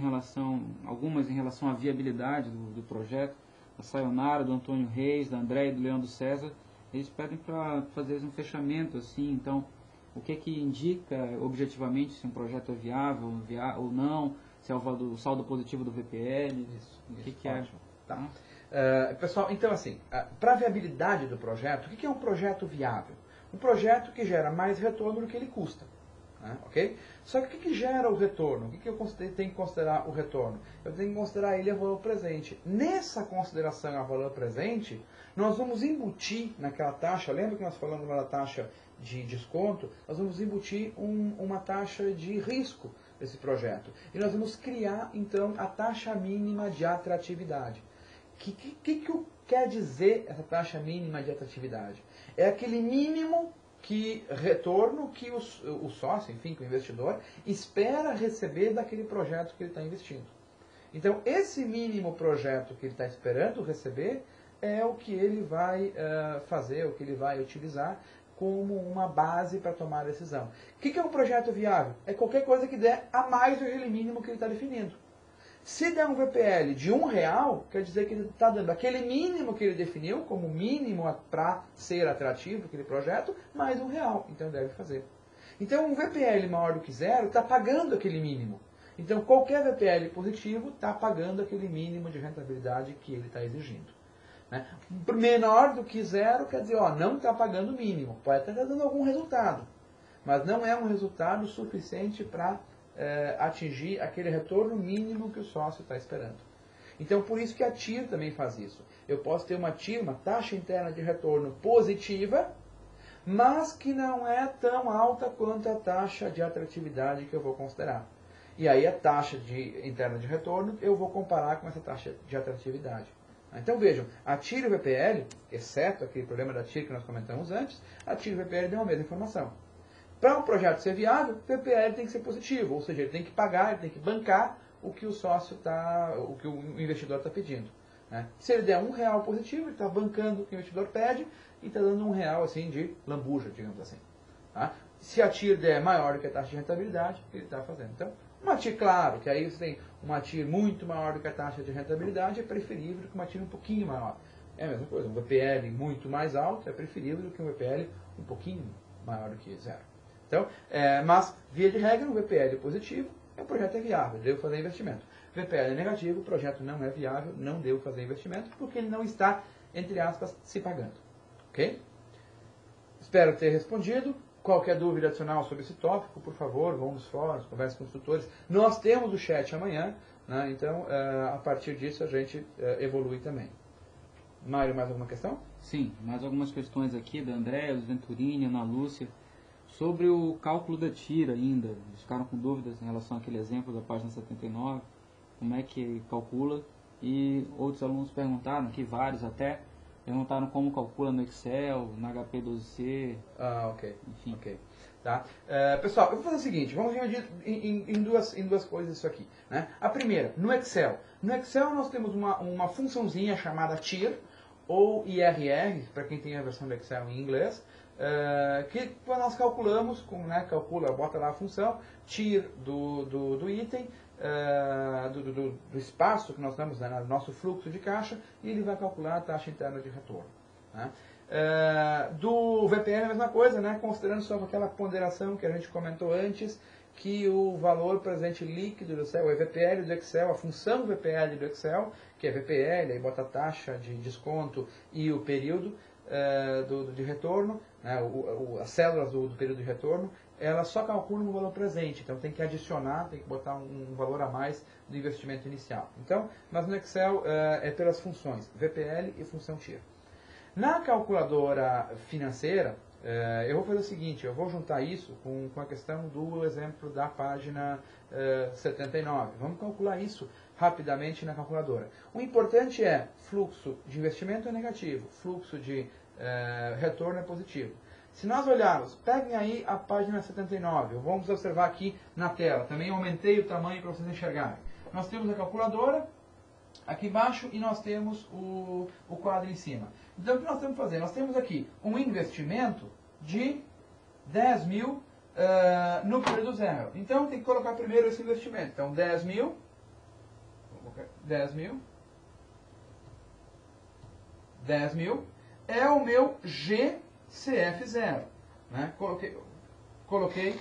algumas em relação à viabilidade do projeto, da Sayonara, do Antônio Reis, da André e do Leandro César. Eles pedem para fazer um fechamento assim, então, o que indica objetivamente se um projeto é viável ou não, se é o saldo positivo do VPL, o que é? Tá. Pessoal, então assim, para a viabilidade do projeto, o que é um projeto viável? Um projeto que gera mais retorno do que ele custa. Né? Okay? Só que o que gera o retorno? O que eu tenho que considerar o retorno? Eu tenho que considerar ele a valor presente. Nessa consideração a valor presente, nós vamos embutir naquela taxa, lembra que nós falamos lá da taxa de desconto? Nós vamos embutir uma taxa de risco desse projeto. E nós vamos criar, então, a taxa mínima de atratividade. O que quer dizer essa taxa mínima de atratividade? É aquele mínimo retorno que o sócio, enfim, que o investidor, espera receber daquele projeto que ele está investindo. Então, esse mínimo projeto que ele está esperando receber é o que ele vai fazer, o que ele vai utilizar como uma base para tomar a decisão. O que é um projeto viável? É qualquer coisa que der a mais do que aquele mínimo que ele está definindo. Se der um VPL de R$1, quer dizer que ele está dando aquele mínimo que ele definiu como mínimo para ser atrativo aquele projeto, mais R$1. Então deve fazer. Então um VPL maior do que 0 está pagando aquele mínimo. Então qualquer VPL positivo está pagando aquele mínimo de rentabilidade que ele está exigindo. Né? Menor do que zero quer dizer, ó, não está pagando o mínimo. Pode até estar dando algum resultado, mas não é um resultado suficiente para atingir aquele retorno mínimo que o sócio está esperando. Então, por isso que a TIR também faz isso. Eu posso ter uma TIR, uma taxa interna de retorno positiva, mas que não é tão alta quanto a taxa de atratividade que eu vou considerar. E aí a taxa interna de retorno eu vou comparar com essa taxa de atratividade. Então vejam, a TIR e o VPL, exceto aquele problema da TIR que nós comentamos antes, a TIR e o VPL dão a mesma informação. Para um projeto ser viável, o VPL tem que ser positivo, ou seja, ele tem que pagar, ele tem que bancar o que o o investidor está pedindo. Né? Se ele der R$1 positivo, ele está bancando o que o investidor pede e está dando R$1 assim, de lambuja, digamos assim. Tá? Se a TIR der maior do que a taxa de rentabilidade, ele está fazendo. Então, uma TIR, claro, que aí você tem uma TIR muito maior do que a taxa de rentabilidade, é preferível do que uma TIR um pouquinho maior. É a mesma coisa, um VPL muito mais alto é preferível do que um VPL um pouquinho maior do que zero. Então, mas, via de regra, um VPL positivo, o projeto é viável, devo fazer investimento. VPL é negativo, o projeto não é viável, não devo fazer investimento, porque ele não está, entre aspas, se pagando. Ok? Espero ter respondido. Qualquer dúvida adicional sobre esse tópico, por favor, vão nos fóruns, converse com os tutores. Nós temos o chat amanhã, né? Então, a partir disso, a gente evolui também. Mário, mais alguma questão? Sim, mais algumas questões aqui da Andréa, do Venturini, Ana Lúcia. Sobre o cálculo da TIR ainda, eles ficaram com dúvidas em relação àquele exemplo da página 79, como é que calcula, e outros alunos perguntaram, aqui vários até, perguntaram como calcula no Excel, na HP12C, ok. enfim. Okay. Tá? Pessoal, eu vou fazer o seguinte, vamos dividir em duas coisas isso aqui. Né? A primeira, no Excel. No Excel nós temos uma funçãozinha chamada TIR, ou IRR, para quem tem a versão do Excel em inglês, que nós calculamos, bota lá a função, TIR do item, do espaço que nós temos, né, no nosso fluxo de caixa, e ele vai calcular a taxa interna de retorno. Né? Do VPL é a mesma coisa, né, considerando só aquela ponderação que a gente comentou antes, que o valor presente líquido do Excel, o VPL do Excel, a função VPL do Excel, que é VPL, aí bota a taxa de desconto e o período de retorno, né, as células do período de retorno, ela só calcula o valor presente, então tem que adicionar, tem que botar um valor a mais do investimento inicial. Então, mas no Excel é pelas funções, VPL e função TIR. Na calculadora financeira, eu vou fazer o seguinte, eu vou juntar isso com a questão do exemplo da página 79. Vamos calcular isso rapidamente na calculadora. O importante é fluxo de investimento é negativo, fluxo de retorno é positivo. Se nós olharmos, peguem aí a página 79, vamos observar aqui na tela, também aumentei o tamanho para vocês enxergarem. Nós temos a calculadora aqui embaixo e nós temos o quadro em cima. Então o que nós temos que fazer? Nós temos aqui um investimento de 10 mil no período zero. Então tem que colocar primeiro esse investimento. Então 10 mil, é o meu GCF0. Né? Coloquei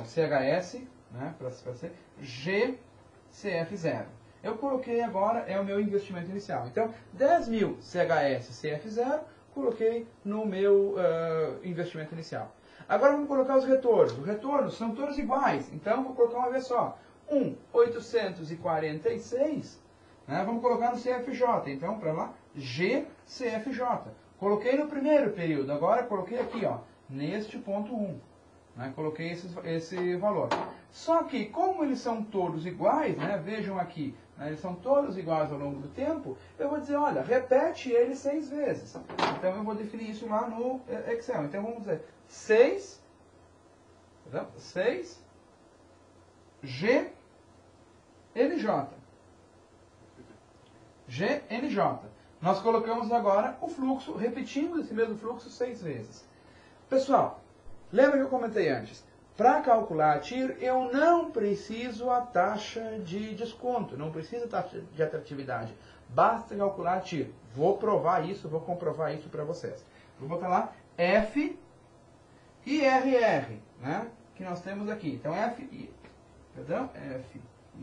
CHS, né, para ser GCF0. Eu coloquei agora, é o meu investimento inicial. Então, 10 mil CHS CF0, coloquei no meu investimento inicial. Agora vamos colocar os retornos. Os retornos são todos iguais, então vou colocar uma vez só. 846, né, vamos colocar no CFJ. Então, para lá, GCFJ. Coloquei no primeiro período, agora coloquei aqui, ó, neste ponto 1. Né, coloquei esse valor. Só que, como eles são todos iguais, né, vejam aqui, né, eles são todos iguais ao longo do tempo, eu vou dizer, olha, repete ele 6 vezes. Então eu vou definir isso lá no Excel. Então vamos dizer, 6 GNJ. GNJ. Nós colocamos agora o fluxo, repetimos esse mesmo fluxo 6 vezes. Pessoal, lembra que eu comentei antes? Para calcular a TIR, eu não preciso a taxa de desconto, não preciso a taxa de atratividade. Basta calcular a TIR. Vou provar isso, vou comprovar isso para vocês. Vou botar lá F e RR, né? Que nós temos aqui. Então, F e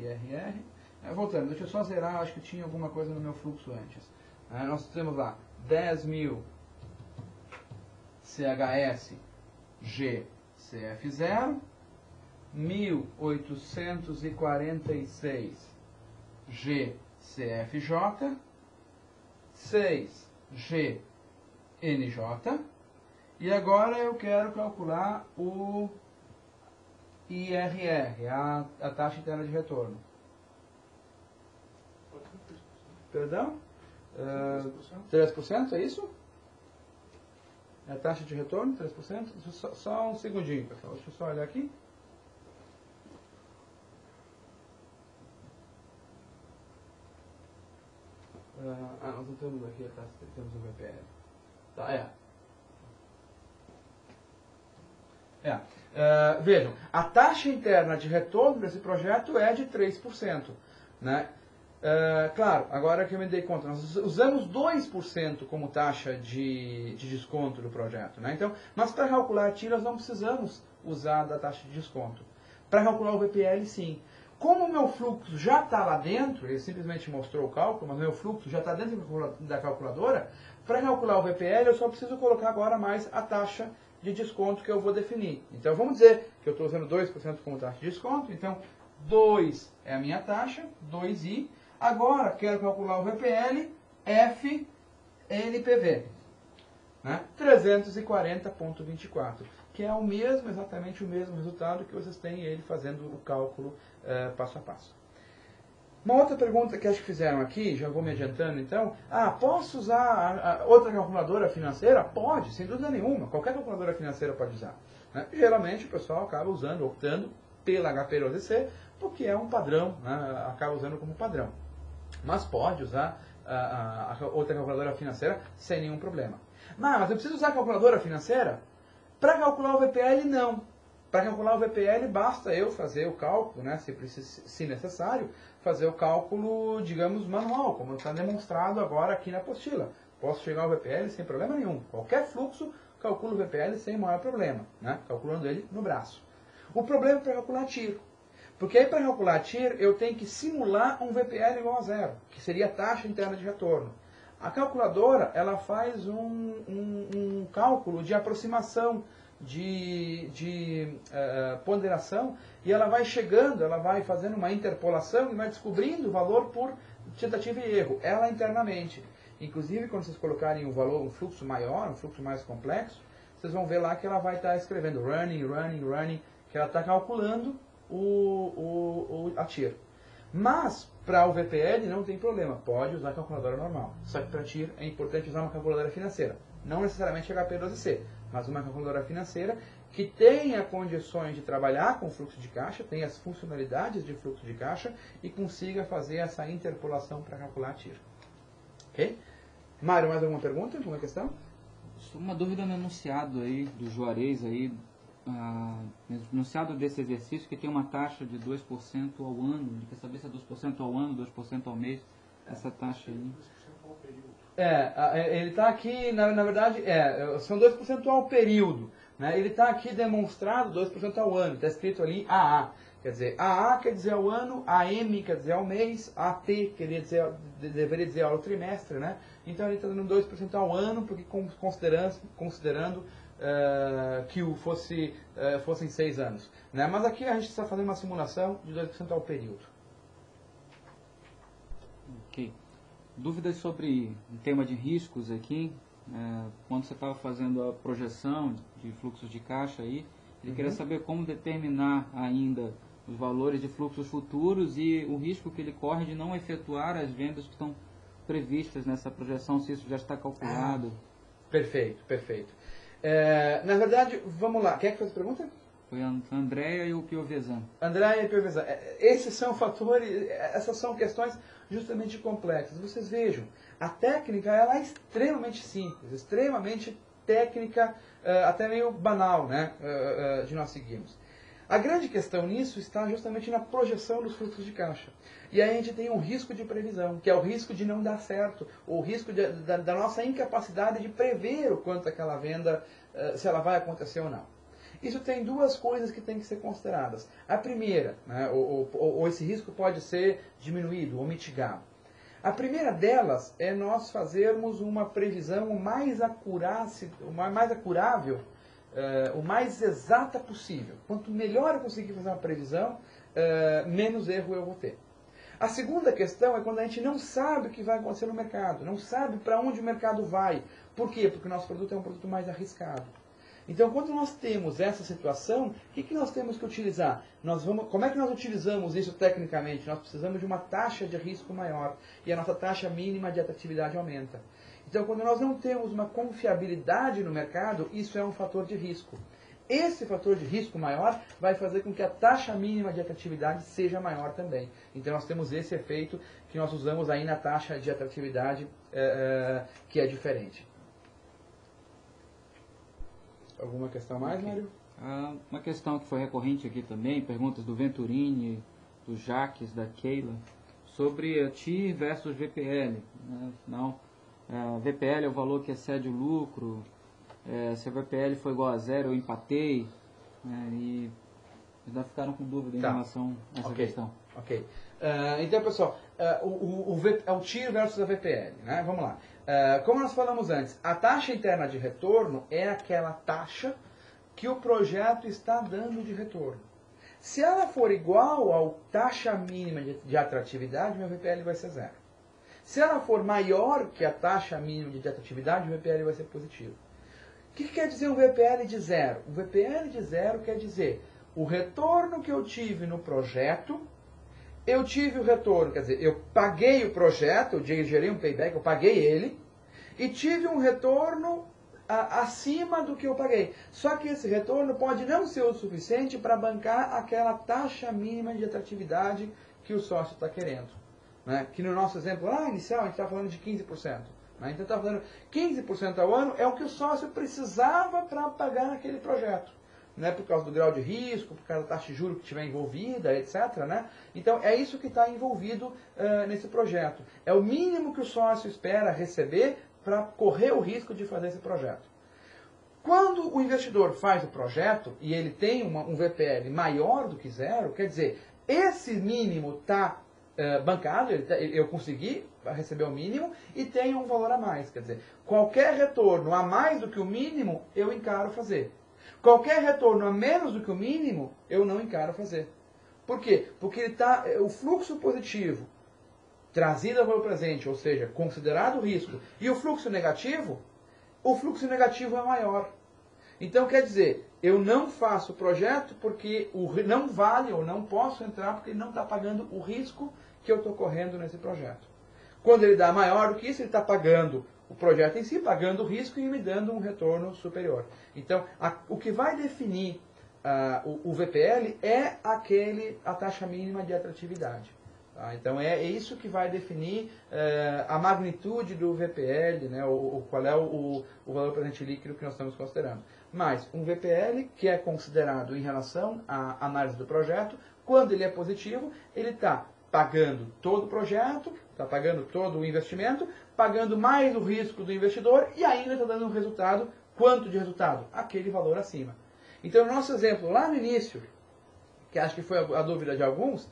RR. Voltando, deixa eu só zerar, acho que tinha alguma coisa no meu fluxo antes. Nós temos lá 10.000 CHS GCF0, 1.846 GCFJ, 6 GNJ, e agora eu quero calcular o IRR, a taxa interna de retorno. Perdão? 3%, é isso? É a taxa de retorno, 3%? Só um segundinho, pessoal. Deixa eu só olhar aqui. Nós não temos aqui a taxa, temos o VPL. Tá, vejam, a taxa interna de retorno desse projeto é de 3%. Né? Claro, agora que eu me dei conta, nós usamos 2% como taxa de desconto do projeto. Né? Então, mas para calcular a TIR nós não precisamos usar da taxa de desconto. Para calcular o VPL, sim. Como o meu fluxo já está lá dentro, ele simplesmente mostrou o cálculo, mas o meu fluxo já está dentro da calculadora, para calcular o VPL eu só preciso colocar agora mais a taxa de desconto que eu vou definir. Então vamos dizer que eu estou usando 2% como taxa de desconto, então 2 é a minha taxa, 2i. Agora quero calcular o VPL F NPV, né? 340,24, que é exatamente o mesmo resultado que vocês têm ele fazendo o cálculo passo a passo. Uma outra pergunta que acho que fizeram aqui, já vou me adiantando então, posso usar outra calculadora financeira? Pode, sem dúvida nenhuma, qualquer calculadora financeira pode usar. Né? Geralmente o pessoal acaba optando pela HP12C, porque é um padrão, né? Acaba usando como padrão. Mas pode usar a outra calculadora financeira sem nenhum problema. Mas eu preciso usar a calculadora financeira? Para calcular o VPL, não. Para calcular o VPL, basta eu fazer o cálculo, né, se necessário, fazer o cálculo, digamos, manual, como está demonstrado agora aqui na apostila. Posso chegar ao VPL sem problema nenhum. Qualquer fluxo, calculo o VPL sem maior problema, né, calculando ele no braço. O problema é para calcular TIR. Porque aí para calcular TIR eu tenho que simular um VPL igual a zero, que seria a taxa interna de retorno. A calculadora ela faz um cálculo de aproximação, de ponderação, e ela vai chegando, ela vai fazendo uma interpolação e vai descobrindo o valor por tentativa e erro, ela internamente. Inclusive, quando vocês colocarem um fluxo maior, um fluxo mais complexo, vocês vão ver lá que ela vai estar escrevendo running, que ela está calculando a TIR. Mas, para o VPL não tem problema, pode usar a calculadora normal. Só que para TIR é importante usar uma calculadora financeira. Não necessariamente HP12C, mas uma calculadora financeira que tenha condições de trabalhar com fluxo de caixa, tenha as funcionalidades de fluxo de caixa e consiga fazer essa interpolação para calcular a TIR. Ok? Mário, mais alguma pergunta? Alguma questão? Uma dúvida no enunciado aí, do Juarez aí, no enunciado desse exercício, que tem uma taxa de 2% ao ano. Ele quer saber se é 2% ao ano, 2% ao mês, essa taxa aí. Ele está aqui, na verdade, são 2% ao período. Né? Ele está aqui demonstrado 2% ao ano, está escrito ali AA. Quer dizer, AA quer dizer ao ano, AM quer dizer ao mês, AT deveria dizer ao trimestre, né? Então ele está dando 2% ao ano, porque considerando que fossem 6 anos. Né? Mas aqui a gente está fazendo uma simulação de 2% ao período. Ok. Dúvidas sobre o tema de riscos aqui. Quando você estava fazendo a projeção de fluxos de caixa aí, ele queria saber como determinar ainda os valores de fluxos futuros e o risco que ele corre de não efetuar as vendas que estão previstas nessa projeção, se isso já está calculado. Perfeito. Na verdade, vamos lá. Quem é que fez a pergunta? Foi a Andréia e o Piovesan. Andréia e Piovesan. Esses são fatores, essas são questões justamente complexas. Vocês vejam, a técnica ela é extremamente simples, extremamente técnica, até meio banal, né, de nós seguirmos. A grande questão nisso está justamente na projeção dos fluxos de caixa. E aí a gente tem um risco de previsão, que é o risco de não dar certo, o risco da nossa incapacidade de prever o quanto aquela venda, se ela vai acontecer ou não. Isso tem duas coisas que têm que ser consideradas. A primeira, né, ou esse risco pode ser diminuído ou mitigado. A primeira delas é nós fazermos uma previsão o mais acurável, o mais exata possível. Quanto melhor eu conseguir fazer uma previsão, menos erro eu vou ter. A segunda questão é quando a gente não sabe o que vai acontecer no mercado, não sabe para onde o mercado vai. Por quê? Porque o nosso produto é um produto mais arriscado. Então, quando nós temos essa situação, o que nós temos que utilizar? Como é que nós utilizamos isso tecnicamente? Nós precisamos de uma taxa de risco maior e a nossa taxa mínima de atratividade aumenta. Então, quando nós não temos uma confiabilidade no mercado, isso é um fator de risco. Esse fator de risco maior vai fazer com que a taxa mínima de atratividade seja maior também. Então, nós temos esse efeito que nós usamos aí na taxa de atratividade, que é diferente. Alguma questão mais, Mário? Uma questão que foi recorrente aqui também, perguntas do Venturini, do Jaques, da Keila, sobre TIR versus VPL. Né? Afinal, VPL é o valor que excede o lucro, se a VPL for igual a zero, eu empatei, né? E ainda ficaram com dúvida em relação a essa questão. Ok. Então, pessoal, o TIR versus a VPL. Né? Vamos lá. Como nós falamos antes, a taxa interna de retorno é aquela taxa que o projeto está dando de retorno. Se ela for igual à taxa mínima de atratividade, meu VPL vai ser zero. Se ela for maior que a taxa mínima de atratividade, o VPL vai ser positivo. O que quer dizer um VPL de zero? O VPL de zero quer dizer o retorno que eu tive no projeto. Eu tive o retorno, quer dizer, eu paguei o projeto, eu gerei um payback, eu paguei ele, e tive um retorno acima do que eu paguei. Só que esse retorno pode não ser o suficiente para bancar aquela taxa mínima de atratividade que o sócio está querendo. Né? Que no nosso exemplo lá inicial, a gente está falando de 15%. Né? Então está falando 15% ao ano é o que o sócio precisava para pagar aquele projeto. Né, por causa do grau de risco, por causa da taxa de juros que estiver envolvida, etc. Né? Então, é isso que está envolvido nesse projeto. É o mínimo que o sócio espera receber para correr o risco de fazer esse projeto. Quando o investidor faz o projeto e ele tem um VPL maior do que zero, quer dizer, esse mínimo está bancado, eu consegui receber o mínimo e tem um valor a mais. Quer dizer, qualquer retorno a mais do que o mínimo, eu encaro fazer. Qualquer retorno a menos do que o mínimo, eu não encaro fazer. Por quê? Porque o fluxo positivo trazido ao valor presente, ou seja, considerado o risco, e o fluxo negativo é maior. Então, quer dizer, eu não faço o projeto porque não vale, ou não posso entrar porque ele não está pagando o risco que eu estou correndo nesse projeto. Quando ele dá maior do que isso, ele está pagando o projeto em si, pagando o risco e me dando um retorno superior. Então, o que vai definir o VPL é a taxa mínima de atratividade. Tá? Então, é isso que vai definir a magnitude do VPL, né? Qual é o valor presente líquido que nós estamos considerando. Mas, um VPL que é considerado em relação à análise do projeto, quando ele é positivo, ele está pagando todo o projeto, está pagando todo o investimento, pagando mais o risco do investidor e ainda está dando um resultado. Quanto de resultado? Aquele valor acima. Então, no nosso exemplo, lá no início, que acho que foi a dúvida de alguns,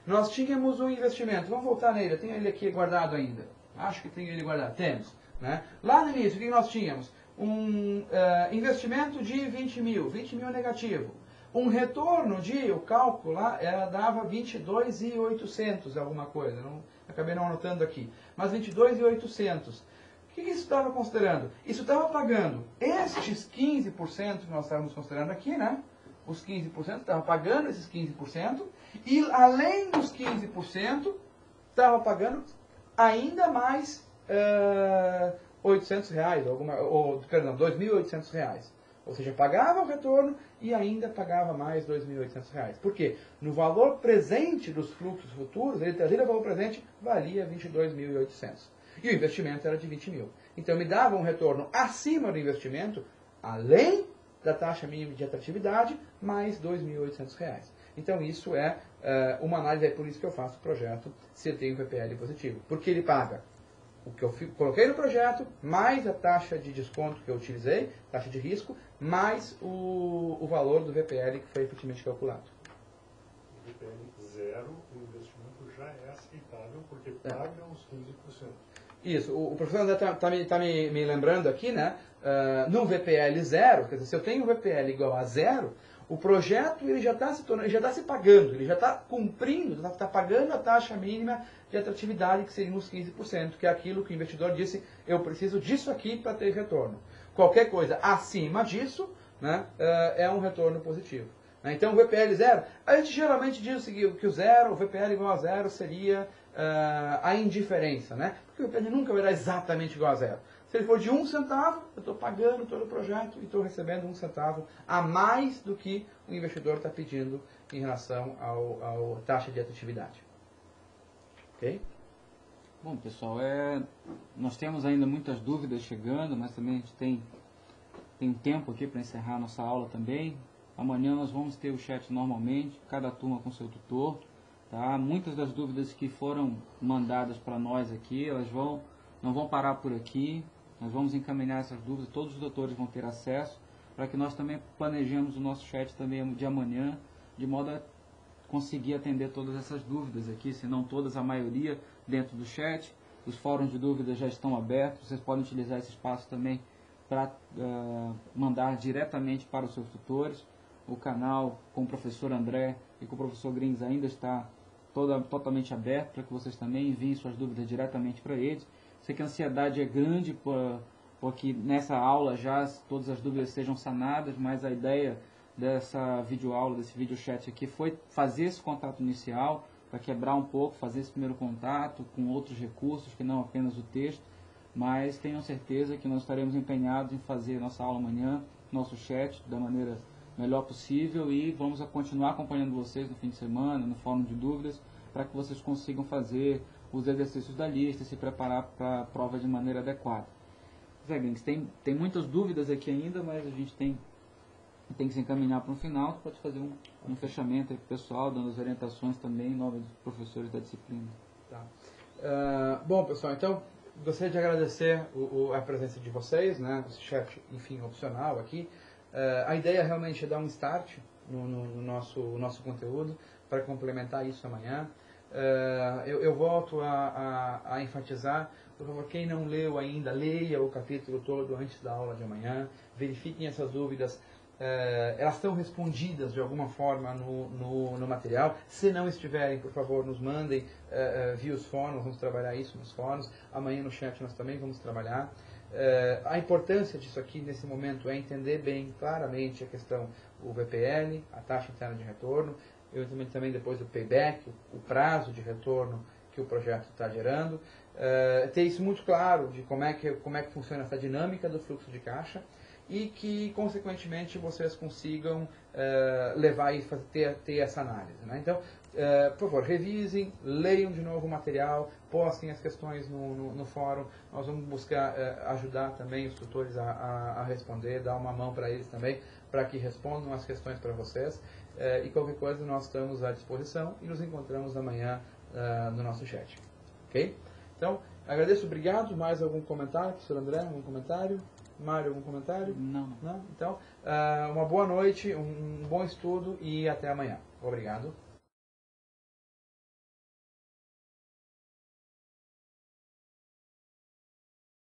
nós tínhamos um investimento. Vamos voltar nele, eu tenho ele aqui guardado ainda. Acho que tenho ele guardado. Temos. Né? Lá no início, o que nós tínhamos? Um investimento de 20 mil negativo. Um retorno o cálculo lá, dava 22.800, alguma coisa. Acabei não anotando aqui. Mas 22.800. O que isso estava considerando? Isso estava pagando estes 15% que nós estávamos considerando aqui, né? Os 15%, estava pagando esses 15%. E além dos 15%, estava pagando ainda mais R$800, perdão, R$2.800. Ou seja, pagava o retorno e ainda pagava mais R$2.800. Por quê? No valor presente dos fluxos futuros, ele trazia o valor presente, valia 22.800. E o investimento era de 20 mil. Então, me dava um retorno acima do investimento, além da taxa mínima de atratividade, mais R$2.800. Então, isso é uma análise, é por isso que eu faço o projeto se ele tem um VPL positivo. Porque ele paga o que eu coloquei no projeto, mais a taxa de desconto que eu utilizei, taxa de risco, mais o valor do VPL que foi efetivamente calculado. VPL zero, o investimento já é aceitável, porque paga os 15%. Isso, o professor André está me lembrando aqui, né? No VPL zero, quer dizer, se eu tenho um VPL igual a zero, o projeto ele já está se pagando, ele já está cumprindo, está pagando a taxa mínima de atratividade, que seriam os 15%, que é aquilo que o investidor disse, eu preciso disso aqui para ter retorno. Qualquer coisa acima disso, né, é um retorno positivo. Então, o VPL zero, a gente geralmente diz o seguinte, que o VPL igual a zero seria a indiferença, né? Porque o VPL nunca vai dar exatamente igual a zero. Se ele for de 1 centavo, eu estou pagando todo o projeto e estou recebendo 1 centavo a mais do que o investidor está pedindo em relação à taxa de atratividade. Ok? Bom, pessoal, nós temos ainda muitas dúvidas chegando, mas também a gente tem um tempo aqui para encerrar a nossa aula também. Amanhã nós vamos ter o chat normalmente, cada turma com seu tutor. Tá? Muitas das dúvidas que foram mandadas para nós aqui, elas não vão parar por aqui. Nós vamos encaminhar essas dúvidas, todos os doutores vão ter acesso, para que nós também planejemos o nosso chat também de amanhã, de modo a conseguir atender todas essas dúvidas aqui, se não todas, a maioria dentro do chat. Os fóruns de dúvidas já estão abertos, vocês podem utilizar esse espaço também para mandar diretamente para os seus tutores. O canal com o professor André e com o professor Grings ainda está totalmente aberto para que vocês também enviem suas dúvidas diretamente para eles. Sei que a ansiedade é grande porque nessa aula já todas as dúvidas sejam sanadas, mas a ideia dessa videoaula, desse vídeo chat aqui foi fazer esse contato inicial, para quebrar um pouco, fazer esse primeiro contato com outros recursos que não apenas o texto, mas tenham certeza que nós estaremos empenhados em fazer nossa aula amanhã, nosso chat, da maneira melhor possível, e vamos continuar acompanhando vocês no fim de semana, no fórum de dúvidas, para que vocês consigam fazer os exercícios da lista e se preparar para a prova de maneira adequada. Zé Grings, tem muitas dúvidas aqui ainda, mas a gente tem que se encaminhar para um final. Pode fazer um fechamento aí para o pessoal, dando as orientações também em nome dos professores da disciplina. Tá. Bom, pessoal, então gostaria de agradecer a presença de vocês, né? Esse chat, enfim, opcional aqui. A ideia realmente é dar um start no nosso conteúdo para complementar isso amanhã. Eu volto a enfatizar, por favor, quem não leu ainda, leia o capítulo todo antes da aula de amanhã, verifiquem essas dúvidas, elas estão respondidas de alguma forma no material. Se não estiverem, por favor, nos mandem via os fóruns, vamos trabalhar isso nos fóruns. Amanhã no chat nós também vamos trabalhar. A importância disso aqui nesse momento é entender bem claramente a questão, o VPL, a taxa interna de retorno, eventualmente também depois o payback, o prazo de retorno que o projeto está gerando. Ter isso muito claro de como é que funciona essa dinâmica do fluxo de caixa e que, consequentemente, vocês consigam levar e ter essa análise. Né? Então, por favor, revisem, leiam de novo o material, postem as questões no fórum. Nós vamos buscar ajudar também os tutores a responder, dar uma mão para eles também, para que respondam as questões para vocês. E qualquer coisa nós estamos à disposição e nos encontramos amanhã no nosso chat. Ok? Então, agradeço, obrigado. Mais algum comentário, professor André? Algum comentário? Mário, algum comentário? Não. Não? Então, uma boa noite, um bom estudo e até amanhã. Obrigado.